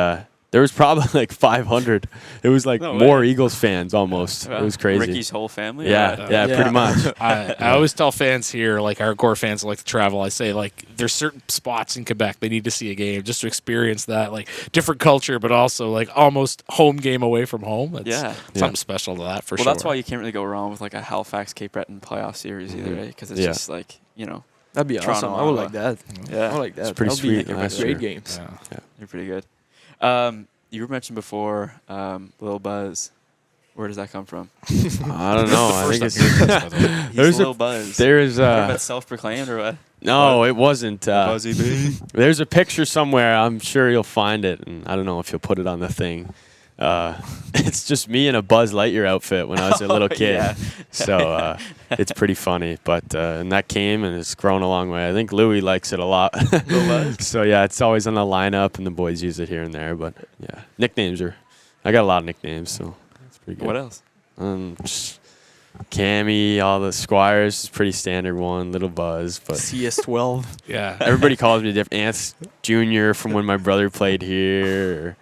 there was probably like 500. It was like No more way. Eagles fans almost. It was crazy. Ricky's whole family. Yeah, Yeah. pretty much. I always tell fans here, like hardcore fans who like to travel, I say there's certain spots in Quebec they need to see a game just to experience that different culture, but also almost home game away from home. It's Yeah. something special to that for Well, sure. that's why you can't really go wrong with a Halifax Cape Breton playoff series either, right? Because it's Yeah. just That'd be Toronto, awesome. I would Ottawa. like that. Yeah. I would like that. pretty That'll be sweet last great year. games. Yeah. You're pretty good. You were mentioned before, Lil Buzz. Where does that come from? I don't know. I think First time hearing this, by the way. He's There's Lil Buzz. there's That's self-proclaimed or what? no, it wasn't. Buzzy B. There's a picture somewhere. I'm sure you'll find it, and I don't know if you'll put it on the thing. It's just me in a Buzz Lightyear outfit when I was a little kid. Yeah. So it's pretty funny. But and that came, and it's grown a long way. I think Louis likes it a lot. Lil Buzz? So yeah, it's always on the lineup, and the boys use it here and there. But yeah, nicknames I got a lot of nicknames, so it's pretty good. What else? Just Cammy, all the Squires is pretty standard one. Little Buzz, but CS12. Yeah. everybody calls me different. Ants Junior from when my brother played here.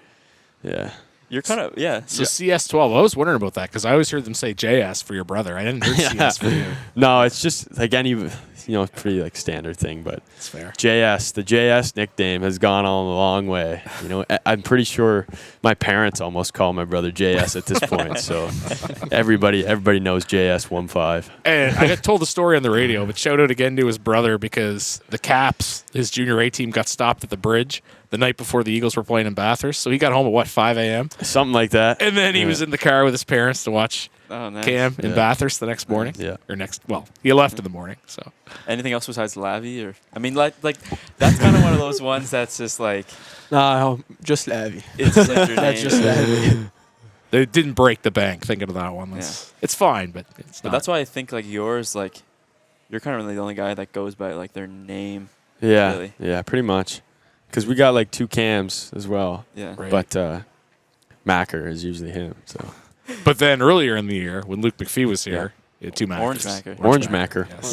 Yeah. You're kind of, yeah. So CS12, I was wondering about that because I always heard them say JS for your brother. I didn't hear CS for you. No, it's just like pretty standard thing, but That's fair. the JS nickname has gone on a long way. I'm pretty sure my parents almost call my brother JS at this point. So everybody knows JS15. And I got told the story on the radio, but shout out again to his brother because the Caps, his junior A team, got stopped at the bridge the night before the Eagles were playing in Bathurst. So he got home at 5 a.m. Something like that. And then he Yeah. was in the car with his parents to watch Oh, nice. Cam in Yeah. Bathurst the next morning. Yeah. Or he left in the morning. So Anything else besides Lavi? Or I mean, like that's kind of one of those ones that's just like No, just Lavi. it's just your That's name. just Lavi. they didn't break the bank thinking of that one. It's fine, but it's But not. that's why I think yours, you're kind of really the only guy that goes by their name. Yeah. Really? Yeah, pretty much. Because we got 2 Cams as well. Yeah. Right. But Macker is usually him. So But then earlier in the year, when Luke McPhee was here, he had 2 Mackers. Orange Macker. Orange Macker. Yes.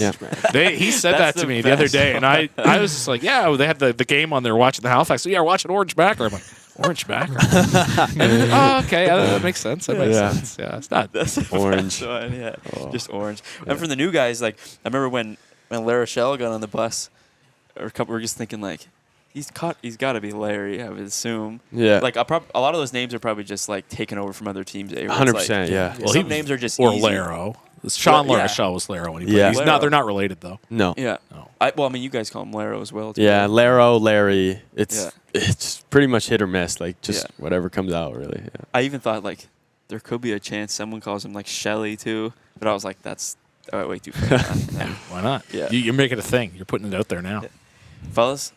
Yeah. He said That's that to the me the other best. day, and I was just like, yeah, they had the game on there watching the Halifax. So yeah, we're watching Orange Macker. I'm like, Orange Macker? Oh, okay, that makes sense. That makes Yeah. sense. Yeah, it's not. That's the Orange. best one, yeah. Oh. Just orange. And from the new guys, I remember when La Rochelle got on the bus, or a couple were just thinking he's got to be Larry, I would assume. Yeah. A lot of those names are probably just taken over from other teams. 100%, yeah. Well, Some names are just or easy. Laro. Sean Yeah. Larochelle was Laro when he played. Yeah. He's Laro. not. They're not related though. No. Yeah. No. You guys call him Laro as well. Too. Yeah, Laro, Larry. Yeah. It's pretty much hit or miss. Just Yeah. whatever comes out, really. Yeah. I even thought there could be a chance someone calls him Shelly too, but I was like, that's way too far. Yeah, why not? Yeah. You're making a thing. You're putting it out there now. Yeah. Fellas,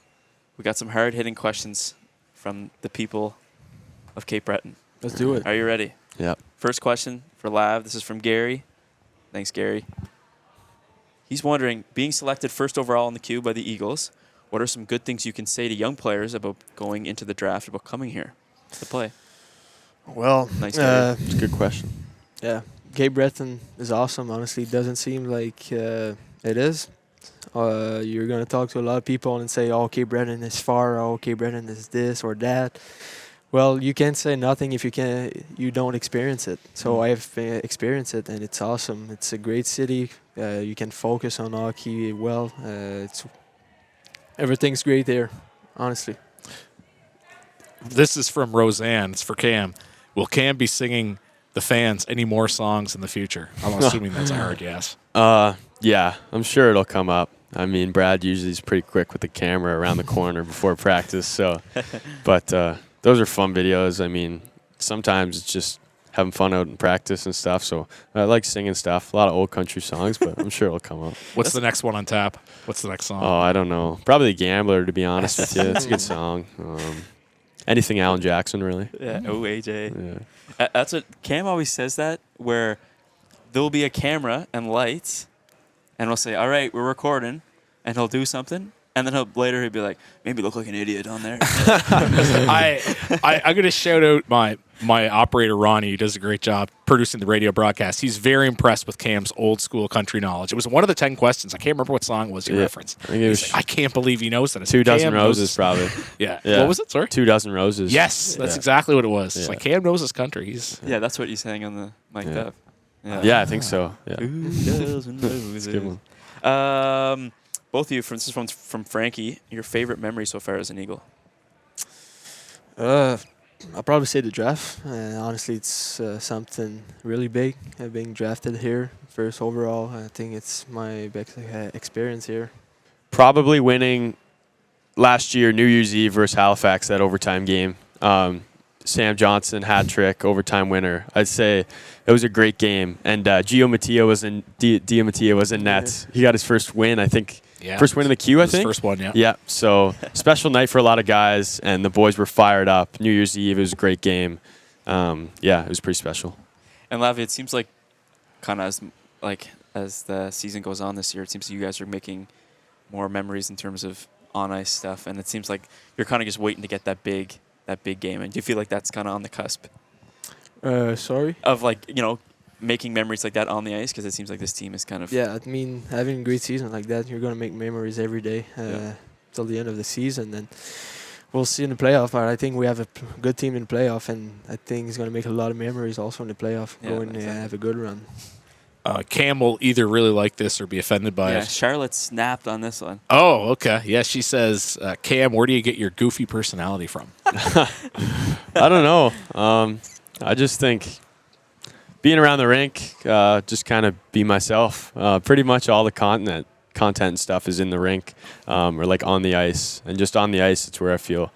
we got some hard-hitting questions from the people of Cape Breton. Let's do it. Are you ready? Yeah. First question for Lav. This is from Gary. Thanks, Gary. He's wondering, being selected first overall in the queue by the Eagles, what are some good things you can say to young players about going into the draft, about coming here to play? Well, Nice career. It's a good question. yeah, Cape Breton is awesome. Honestly, it doesn't seem like it is. You're gonna talk to a lot of people and say, "Oh, Cape Breton is far. Oh, Cape Breton is this or that." Well, you can't say nothing if you don't experience it. So I've experienced it, and it's awesome. It's a great city. You can focus on hockey well. Everything's great there, honestly. This is from Roseanne. It's for Cam. Will Cam be singing the fans any more songs in the future? I'm assuming that's a hard yes. Yeah, I'm sure it'll come up. I mean, Brad usually is pretty quick with the camera around the corner before practice. So, but those are fun videos. I mean, sometimes it's just having fun out in practice and stuff. So I like singing stuff. A lot of old country songs, but I'm sure it'll come up. What's the next one on tap? What's the next song? Oh, I don't know. Probably The Gambler, to be honest with you. It's a good song. Anything Alan Jackson, really. Yeah. Oh, AJ. Yeah. That's what Cam always says, that where there'll be a camera and lights, and we'll say, "All right, we're recording," and he'll do something, and then he'll be like, "Maybe look like an idiot on there." I'm gonna shout out my operator Ronnie, who does a great job producing the radio broadcast. He's very impressed with Cam's old school country knowledge. It was one of the 10 questions. I can't remember what song was you referenced. I think it was He's like, I can't believe he knows that. I said, 2 Dozen Cam Roses, knows- probably. Yeah. Yeah. What was it? Sorry. 2 Dozen Roses. Yes, that's Yeah. exactly what it was. It's Yeah. like Cam knows his country. He's Yeah, that's what he's saying on the mic Yeah. up. Yeah, I think so. Yeah. It's a good one. Both of you, this is from Frankie. Your favorite memory so far as an Eagle? I'll probably say the draft. Honestly, it's something really big. Being drafted here, first overall, I think it's my best experience here. Probably winning last year, New Year's Eve versus Halifax, that overtime game. Sam Johnson, hat trick, overtime winner. I'd say it was a great game. And Gio Mattia was in net. He got his first win, I think. Yeah. First win in the queue, I his think. first one, yeah. Yeah, so special night for a lot of guys, and the boys were fired up. New Year's Eve, it was a great game. Yeah, it was pretty special. And Lavi, it seems like kind of as the season goes on this year, it seems like you guys are making more memories in terms of on ice stuff, and it seems like you're kind of just waiting to get that big game. And do you feel like that's kind of on the cusp Sorry? of making memories like that on the ice? Because it seems like this team is kind of Yeah, I mean, having a great season like that, you're going to make memories every day till the end of the season. And we'll see in the playoff. But I think we have a good team in the playoff, and I think he's going to make a lot of memories also in the playoff, have a good run. Cam will either really like this or be offended by Yeah, it. Charlotte snapped on this one. Oh, okay. Yeah, she says, Cam, where do you get your goofy personality from? I don't know. I just think being around the rink, just kind of be myself. Pretty much all the content and stuff is in the rink, or like on the ice. And just on the ice, it's where I feel,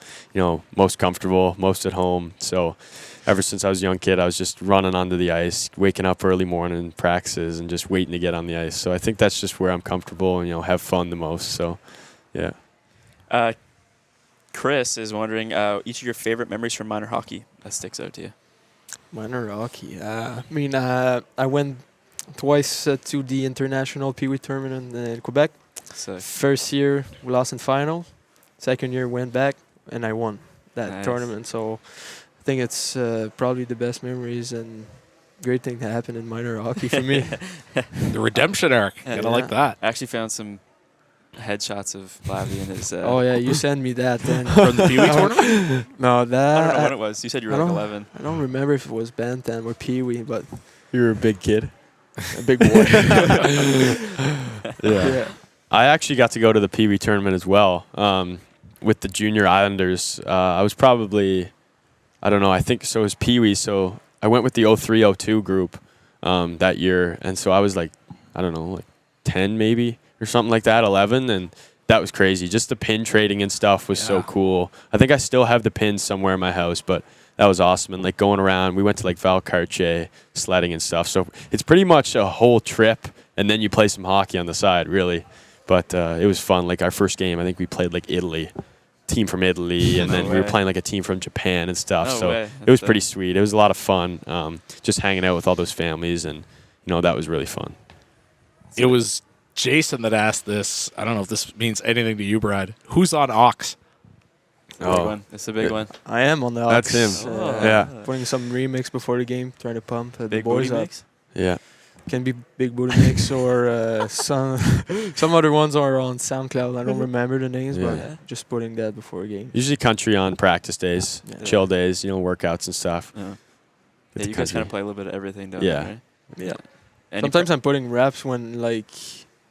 most comfortable, most at home. So ever since I was a young kid, I was just running onto the ice, waking up early morning practices, and just waiting to get on the ice. So I think that's just where I'm comfortable and have fun the most. So, yeah. Chris is wondering each of your favorite memories from minor hockey that sticks out to you. Minor hockey. I went twice to the international Pee Wee tournament in Quebec. So First year, we lost in final. Second year, went back, and I won that Nice. tournament. So I think it's probably the best memories and great thing to happen in minor hockey for me. The redemption arc. Gotta like that. I actually found some headshots of Lavi and his. Oh, yeah, you sent me that then. From the Pee Wee tournament? No, I that don't know when it was. You said you were I like don't- 11. I don't remember if it was Bantam or Pee Wee, but You were a big kid. a big boy. Yeah. I actually got to go to the Pee Wee tournament as well with the junior Islanders. I was probably, I don't know, I think so it was Pee Wee. So I went with the 03-02 group that year. And so I was like, I don't know, like 10 maybe or something like that, 11. And that was crazy. Just the pin trading and stuff was so Yeah. cool. I think I still have the pins somewhere in my house, but that was awesome. And like going around, we went to like Valcartier, sledding and stuff. So it's pretty much a whole trip. And then you play some hockey on the side, really. But it was fun. Like our first game, I think we played like Italy, team from Italy, and No then we were way. playing like a team from Japan and stuff. No so way. it was That's pretty sweet. It was a lot of fun, just hanging out with all those families, and that was really fun. It was Jason that asked this. I don't know if this means anything to you, Brad. Who's on Ox? Big one. It's a big one. I am on the That's Ox, him. Yeah. Putting some remix before the game, trying to pump the Big boys booty up. mix. Yeah. Can be Big Booty Mix or some other ones are on SoundCloud. I don't remember the names, Yeah. but just putting that before a game. Usually country on practice days, Yeah. chill days, workouts and stuff. Yeah. With Yeah, the you guys kind of country. play a little bit of everything, don't Yeah. you? Right? Yeah. Any Sometimes I'm putting raps when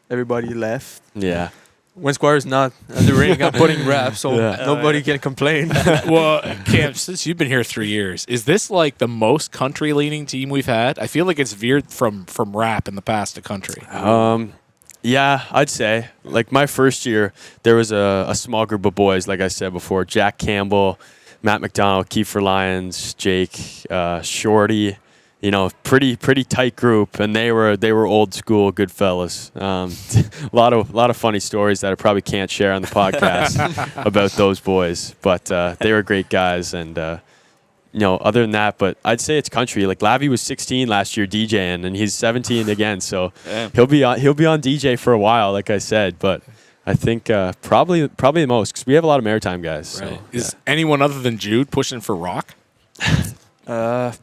everybody left. Yeah. When Squires not at the ring, I'm putting raps, so Yeah. nobody can complain. Well, Cam, since you've been here 3 years, is this like the most country-leaning team we've had? I feel like it's veered from rap in the past to country. Yeah, I'd say. Like my first year, there was a small group of boys, like I said before, Jack Campbell, Matt McDonald, Kiefer Lyons, Jake, Shorty, pretty tight group, and they were old school good fellas. A lot of funny stories that I probably can't share on the podcast about those boys, but they were great guys, and other than that, but I'd say it's country. Like Lavie was 16 last year DJing, and he's 17 again, so Damn. he'll be on DJ for a while, like I said, but. I think probably the most because we have a lot of maritime guys. So, Right. Is anyone other than Jude pushing for rock? I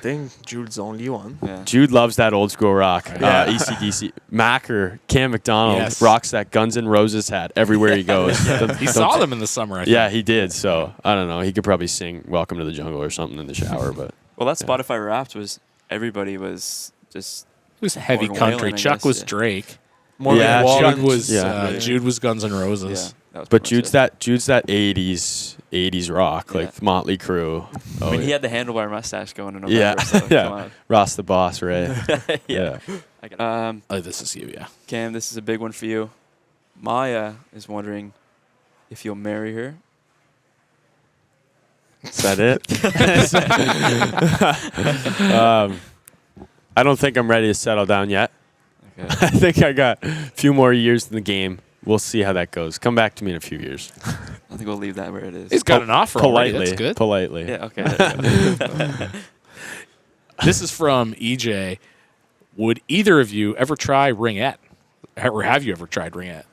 think Jude's the only one. Yeah. Jude loves that old school rock. Yeah. ECDC. Mac or Cam McDonald Yes. rocks that Guns N' Roses hat everywhere he goes. He saw them in the summer, I think. Yeah, he did. So I don't know. He could probably sing "Welcome to the Jungle" or something in the shower. But Well, that Spotify Wrapped was everybody was just It was heavy Or country. Whalen, I Chuck guess, was yeah. Drake. More Yeah, like Chuck Jude Wallen. was Yeah. Jude was Guns N' yeah. Roses. That was but pretty much Jude's that 80s rock, like Yeah. Motley Crue. I mean, he had the handlebar mustache going in November. Yeah, So, come yeah. on. Ross the Boss, right? yeah. Oh, this is you, yeah. Cam, this is a big one for you. Maya is wondering if you'll marry her. Is that it? I don't think I'm ready to settle down yet. Okay. I think I got a few more years in the game. We'll see how that goes. Come back to me in a few years. I think we'll leave that where it is. He's got an offer already. Politely. That's good. Politely. Yeah, okay. This is from EJ. Would either of you ever try Ringette? Or have you ever tried Ringette?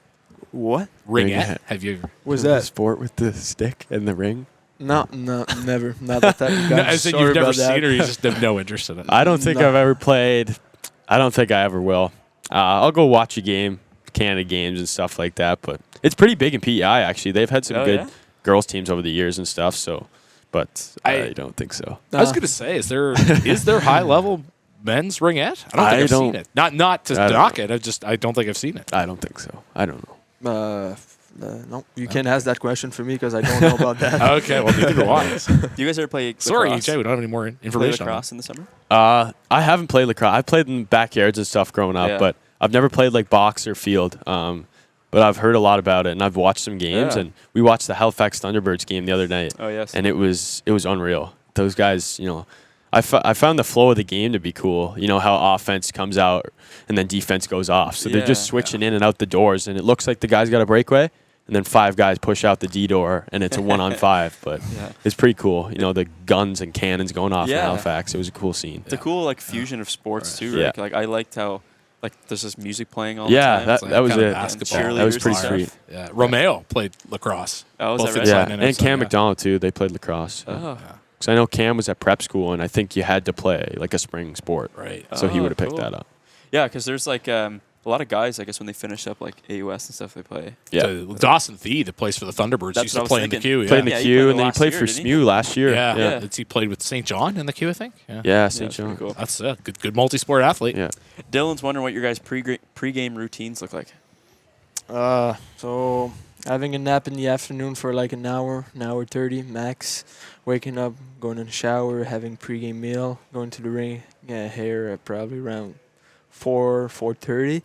What? Ringette? Ringette. Have you ever? Was The that? sport with the stick and the ring? No, never. Not that type of guy. No, I said Sorry you've never about that. seen it or you just have no interest in it. I don't think No. I've ever played. I don't think I ever will. I'll go watch a game, Canada games and stuff like that. But it's pretty big in PEI, actually. They've had some Oh, good yeah? girls teams over the years and stuff. So, but I I- don't think so. I was going to say, is there high level men's Ringette? I don't think I I've seen don't- it. Not to I don't knock it. I don't think I've seen it. I don't think so. I don't know. No, you can't ask that question for me because I don't know about that. Okay, well, neither do I. Do you guys ever play Sorry, lacrosse? EJ, we don't have any more Play information on it. lacrosse in the summer? I haven't played lacrosse. I played in the backyards and stuff growing up, Yeah. but I've never played like box or field. But I've heard a lot about it, and I've watched some games. Yeah. And we watched the Halifax Thunderbirds game the other night, Oh, yes. and it was unreal. Those guys, I found the flow of the game to be cool. You know how offense comes out and then defense goes off, so they're just Yeah. switching in and out the doors, and it looks like the guy's got a breakaway, and then 5 guys push out the D door, and it's a 1-on-5. But Yeah. it's pretty cool. The guns and cannons going off in Yeah. Halifax. It was a cool scene. It's a cool fusion of sports too, Yeah. right? Like I liked how there's this music playing all Yeah, the time. It's that was kind of it. basketball. That was cheerleaders pretty and sweet. stuff. Yeah, Romeo played lacrosse. Oh, is Both that right? inside Yeah, and and outside, Cam yeah. McDonald too. They played lacrosse. Oh. Because I know Cam was at prep school, and I think you had to play like a spring sport, Right. so he Oh, would have picked cool. that up. Yeah, because there's a lot of guys, I guess, when they finish up AUS and stuff, they play. Yeah, Dawson Thee, that plays for the Thunderbirds, That's used what to I was play in the thinking. queue. played Yeah, in the Yeah, he queue, played and then he last played year, for didn't he? SMU last year. yeah. Yeah. He played with St. John in the queue, I think. Yeah, Yeah, St. it's pretty John. cool. That's a good multi-sport athlete. Yeah, Dylan's wondering what your guys' pregame routines look like. So having a nap in the afternoon for like an hour 30 max. Waking up, going in the shower, having pregame meal, going to the ring, here at probably around 4:30.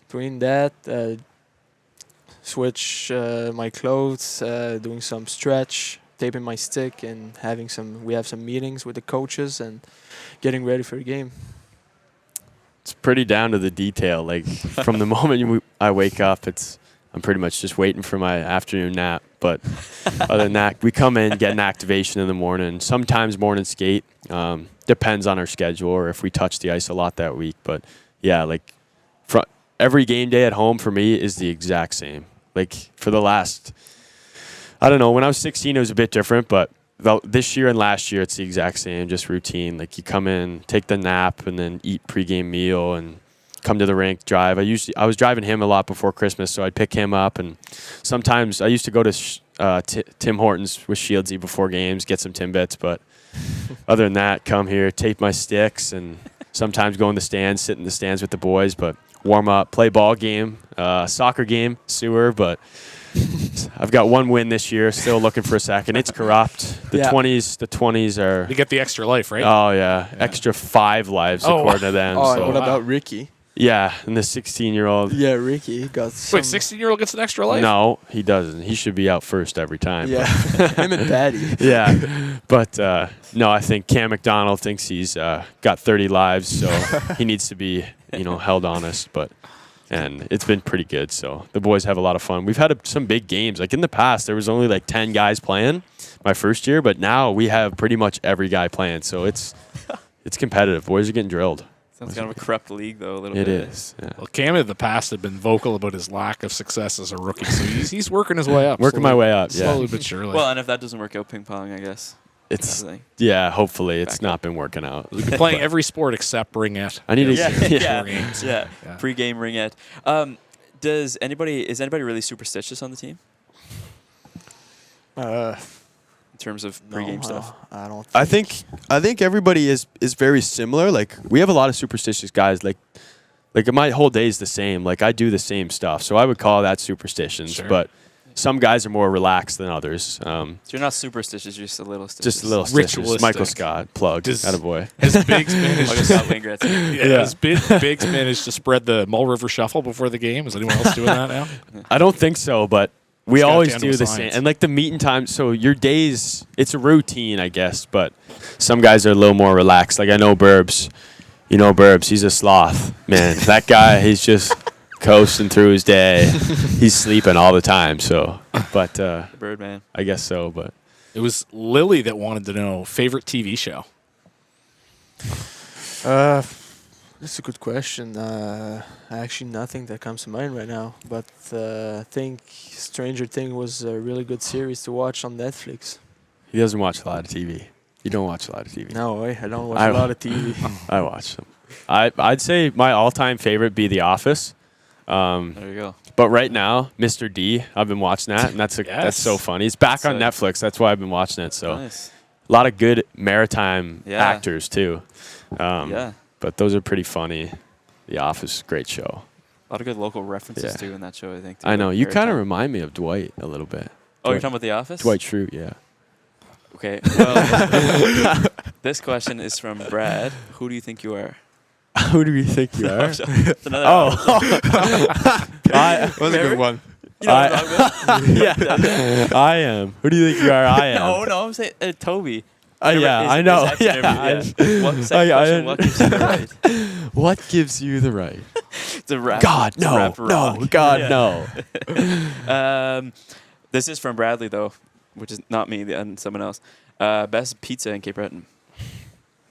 Between that, switch my clothes, doing some stretch, taping my stick, and we have some meetings with the coaches and getting ready for the game. it's pretty down to the detail. Like from the moment I wake up, I'm pretty much just waiting for my afternoon nap. But other than that, we come in, get an activation in the morning. Sometimes morning skate. Depends on our schedule or if we touch the ice a lot that week. But yeah, every game day at home for me is the exact same. Like for the last, I don't know. When I was 16, it was a bit different, but this year and last year, it's the exact same, just routine. Like you come in, take the nap, and then eat pregame meal, and come to the rink, drive. I was driving him a lot before Christmas, so I'd pick him up, and sometimes I used to go to Tim Hortons with Shieldsy before games, get some Timbits, but other than that, come here, tape my sticks, and sometimes go in the stands, sit in the stands with the boys, but warm up, play ball game, soccer game, sewer, but I've got one win this year, still looking for a second. It's corrupt. The 20s are... You get the extra life, right? Oh, yeah. Extra 5 lives according to them. Oh, so. what about Ricky? Yeah, and the 16-year-old. Yeah, Ricky got some... Wait, 16-year-old gets an extra life? No, he doesn't. He should be out first every time. Yeah, him and Patty. Yeah, but no, I think Cam McDonald thinks he's got 30 lives, so he needs to be, held honest. And it's been pretty good, so the boys have a lot of fun. We've had some big games. Like in the past, there was only like 10 guys playing my first year, but now we have pretty much every guy playing, so it's competitive. Boys are getting drilled. Sounds kind of a corrupt league, though, a little It bit. is. Yeah. Well, Cam in the past had been vocal about his lack of success as a rookie, so he's working his way up. Working my way up, yeah. Slowly but surely. Well, and if that doesn't work out, ping pong, I guess. It's That's the thing. yeah. Hopefully, it's not been working out. We've been playing every sport except ringette. I need to. Yeah. Games. Yeah. Yeah. Pre-game ringette. Is anybody really superstitious on the team in terms of pre-game stuff? I don't. I think everybody is very similar. Like we have a lot of superstitious guys. Like my whole day is the same. Like I do the same stuff, so I would call that superstitions. Sure. But some guys are more relaxed than others. So you're not superstitious, you're just a little stitious. Just a little stitious. Ritualistic. Michael Scott plugged. Attaboy. Has Biggs managed Michael Scott Wingretz. Has Biggs managed to spread the Mull River Shuffle before the game? Is anyone else doing that now? I don't think so, but we It's got always down do to the science. same. And like the meeting time, so your days, it's a routine, I guess, but some guys are a little more relaxed. Like I know Burbs. You know Burbs, he's a sloth. Man, that guy, he's just coasting through his day. He's sleeping all the time, so. But Birdman. I guess so, but. It was Lily that wanted to know favorite TV show. That's a good question. Actually, nothing that comes to mind right now. But I think Stranger Things was a really good series to watch on Netflix. He doesn't watch a lot of TV. You don't watch a lot of TV. No, I don't watch a lot of TV. I watch them. I'd say my all-time favorite be The Office. There you go. But right now, Mr. D, I've been watching that, and that's so funny. It's back on Netflix. That's why I've been watching it. So Nice. a lot of good maritime actors too. Yeah. But those are pretty funny. The Office, great show. A lot of good local references Yeah. too in that show, I think. Too. I know. You Very kind of top. remind me of Dwight a little bit. Oh, you're talking about The Office? Dwight Schrute, yeah. Okay. Well, this question is from Brad. Who do you think you are? Who do you think you are? It's another That was a good one. You know what I'm talking about? yeah. I am. Who do you think you are? I am. No, I'm saying Toby. Yeah, I know. His accent Yeah. What, second question, what gives you the right? What gives you the right? It's a rap. God, it's a no. rap rock. No. God, Yeah. no. This is from Bradley, though, which is not me and someone else. Best pizza in Cape Breton.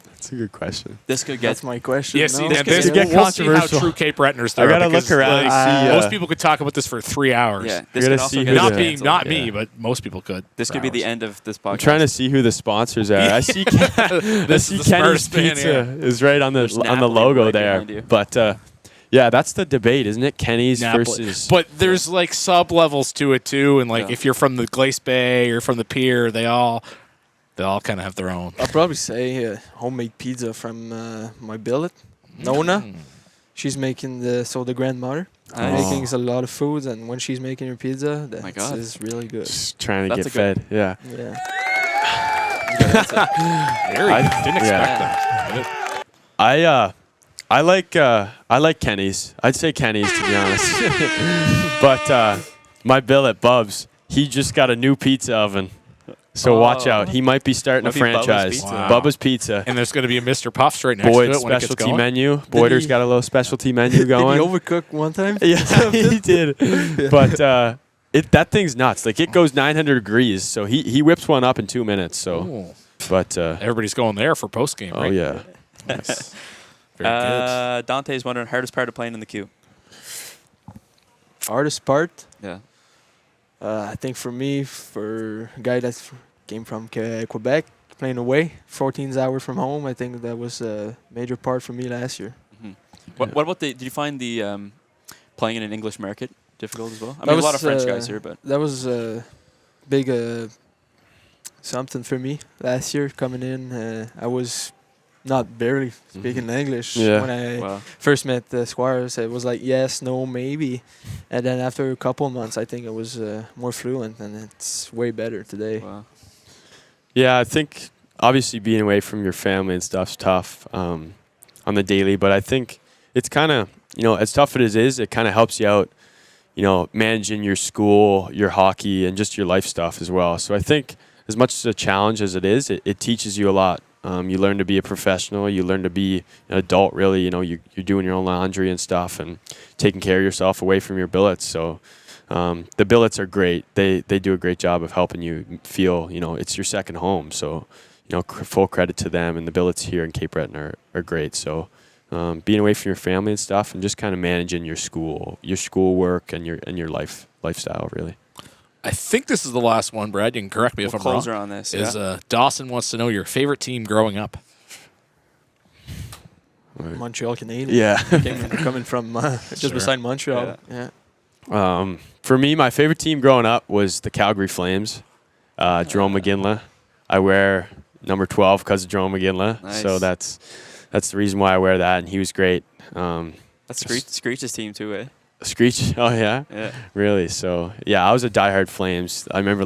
That's a good question. This could get That's my question. Yeah, see, no? and This this, could get we'll see how controversial. true Cape Bretoners I are. gotta look because, around like, and see. most people could talk about this for 3 hours. Yeah, We're this gonna could also see get who Not the- me, canceled. not Yeah. me, but most people could. This for could be the hours. end of this podcast. I'm trying to see who the sponsors are. I see, I This see is the Kenny's smartest man Pizza here. is right on There's the Napoli logo right there. behind you. But yeah, that's the debate, isn't it? Kenny's Napoli. versus. But there's like sub levels to it too, and like Yeah. if you're from the Glace Bay or from the pier, they all kind of have their own. I'll probably say homemade pizza from my billet, Nona. She's making the grandmother. Nice. Making a lot of food, and when she's making her pizza, that God. is really good. Just trying to That's get a good- fed. Yeah. Yeah. Didn't expect that. I like Kenny's. I'd say Kenny's to be honest. But my billet, Bubs, he just got a new pizza oven. So watch Oh. out. He might be starting Might a be Bubba's franchise. Pizza. Wow. Bubba's Pizza. And there's going to be a Mr. Puffs right next Boyd's to it when it gets specialty going. menu. Boyder's got a little specialty menu Did he going. overcook one time? Yeah, he did. But that thing's nuts. Like it goes 900 degrees. So he whips one up in 2 minutes. So, Ooh. but Everybody's going there for post game. oh right? yeah. Very good. Dante's wondering hardest part of playing in the queue. Hardest part? Yeah. I think for me, for a guy that came from Quebec, playing away, 14 hours from home, I think that was a major part for me last year. Mm-hmm. What about did you find the playing in an English market difficult as well? I That mean, a lot was, of French guys here, but that was a big something for me last year coming in. I was not barely speaking English when I first met Squires. It was like yes, no, maybe, and then after a couple of months, I think it was more fluent, and it's way better today. Wow. Yeah, I think obviously being away from your family and stuff's tough on the daily, but I think it's kind of, as tough as it is, it kind of helps you out, managing your school, your hockey, and just your life stuff as well. So I think as much as a challenge as it is, it teaches you a lot. You learn to be a professional. You learn to be an adult, really. You're doing your own laundry and stuff and taking care of yourself away from your billets. So the billets are great. They do a great job of helping you feel, it's your second home. So, full credit to them. And the billets here in Cape Breton are great. So being away from your family and stuff and just kind of managing your schoolwork and your lifestyle, really. I think this is the last one, Brad. You can correct me if I'm wrong. Closer on this. Dawson wants to know your favorite team growing up. Montreal Canadiens. Yeah. Coming from just beside Montreal. Yeah. For me, my favorite team growing up was the Calgary Flames. Jerome McGinley. I wear number 12 because of Jerome McGinley. Nice. So that's the reason why I wear that, and he was great. That's Screech's team too, eh? Screech? Oh, yeah? Yeah. Really? So, yeah, I was a diehard Flames. I remember,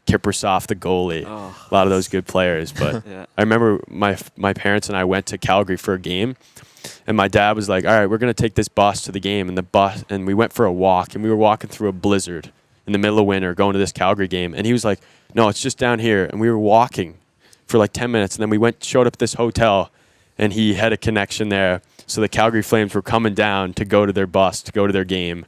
Kiprusoff, the goalie. Oh. A lot of those good players. But Yeah. I remember my parents and I went to Calgary for a game, and my dad was like, all right, we're going to take this bus to the game. And we went for a walk, and we were walking through a blizzard in the middle of winter going to this Calgary game. And he was like, no, it's just down here. And we were walking for 10 minutes, and then we showed up at this hotel, and he had a connection there. So the Calgary Flames were coming down to go to their bus, to go to their game.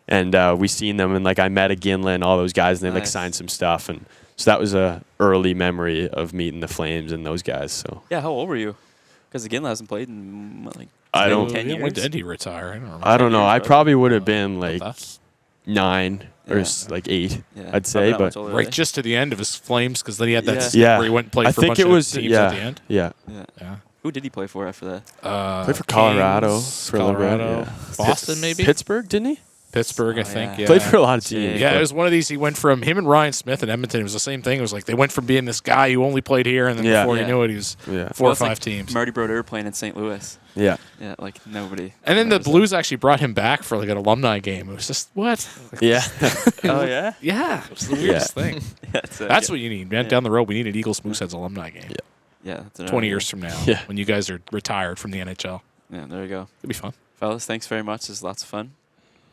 And we seen them, and I met Ginla and all those guys, and they signed some stuff. And so that was a early memory of meeting the Flames and those guys. So Yeah, how old were you? Because Ginla hasn't played in I don't- 10 years. When did he retire? I don't remember. I don't know. I years, probably would have been About that? 9 or Yeah. 8, Yeah, I'd say. probably that But much older, Right eh? just to the end of his Flames, because then he had that Yeah. season Yeah. where he went and played I for a think bunch it of was teams at the end. Yeah. Yeah. Yeah. Who did he play for after that? Played for Colorado Kings, for a little bit, Colorado, yeah. Boston, maybe Pittsburgh, didn't he? Pittsburgh, I Oh, think. yeah. Yeah. Played for a lot of Yeah. teams. Yeah, but- it was one of these. He went from him and Ryan Smith in Edmonton. It was the same thing. It was they went from being this guy who only played here, and then Yeah. before you Yeah. knew it, he was Yeah. 4 or Well, it's 5 teams. Marty Brodeur playing in St. Louis. Yeah. Yeah, nobody. And then the remembers Blues actually brought him back for an alumni game. It was just what? Yeah. that. Oh yeah. Yeah, it was the weirdest thing. That's what you need, man. Yeah. Down the road, we need an Eagles Mooseheads alumni game. Yeah. That's 20 years from now, Yeah. when you guys are retired from the NHL, Yeah, there you go, it'll be fun. fellas. Thanks very much. This is lots of fun.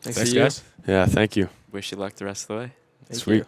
Thanks Thanks, to you. guys. Yeah, thank you. Wish you luck the rest of the way. Thank Sweet. you.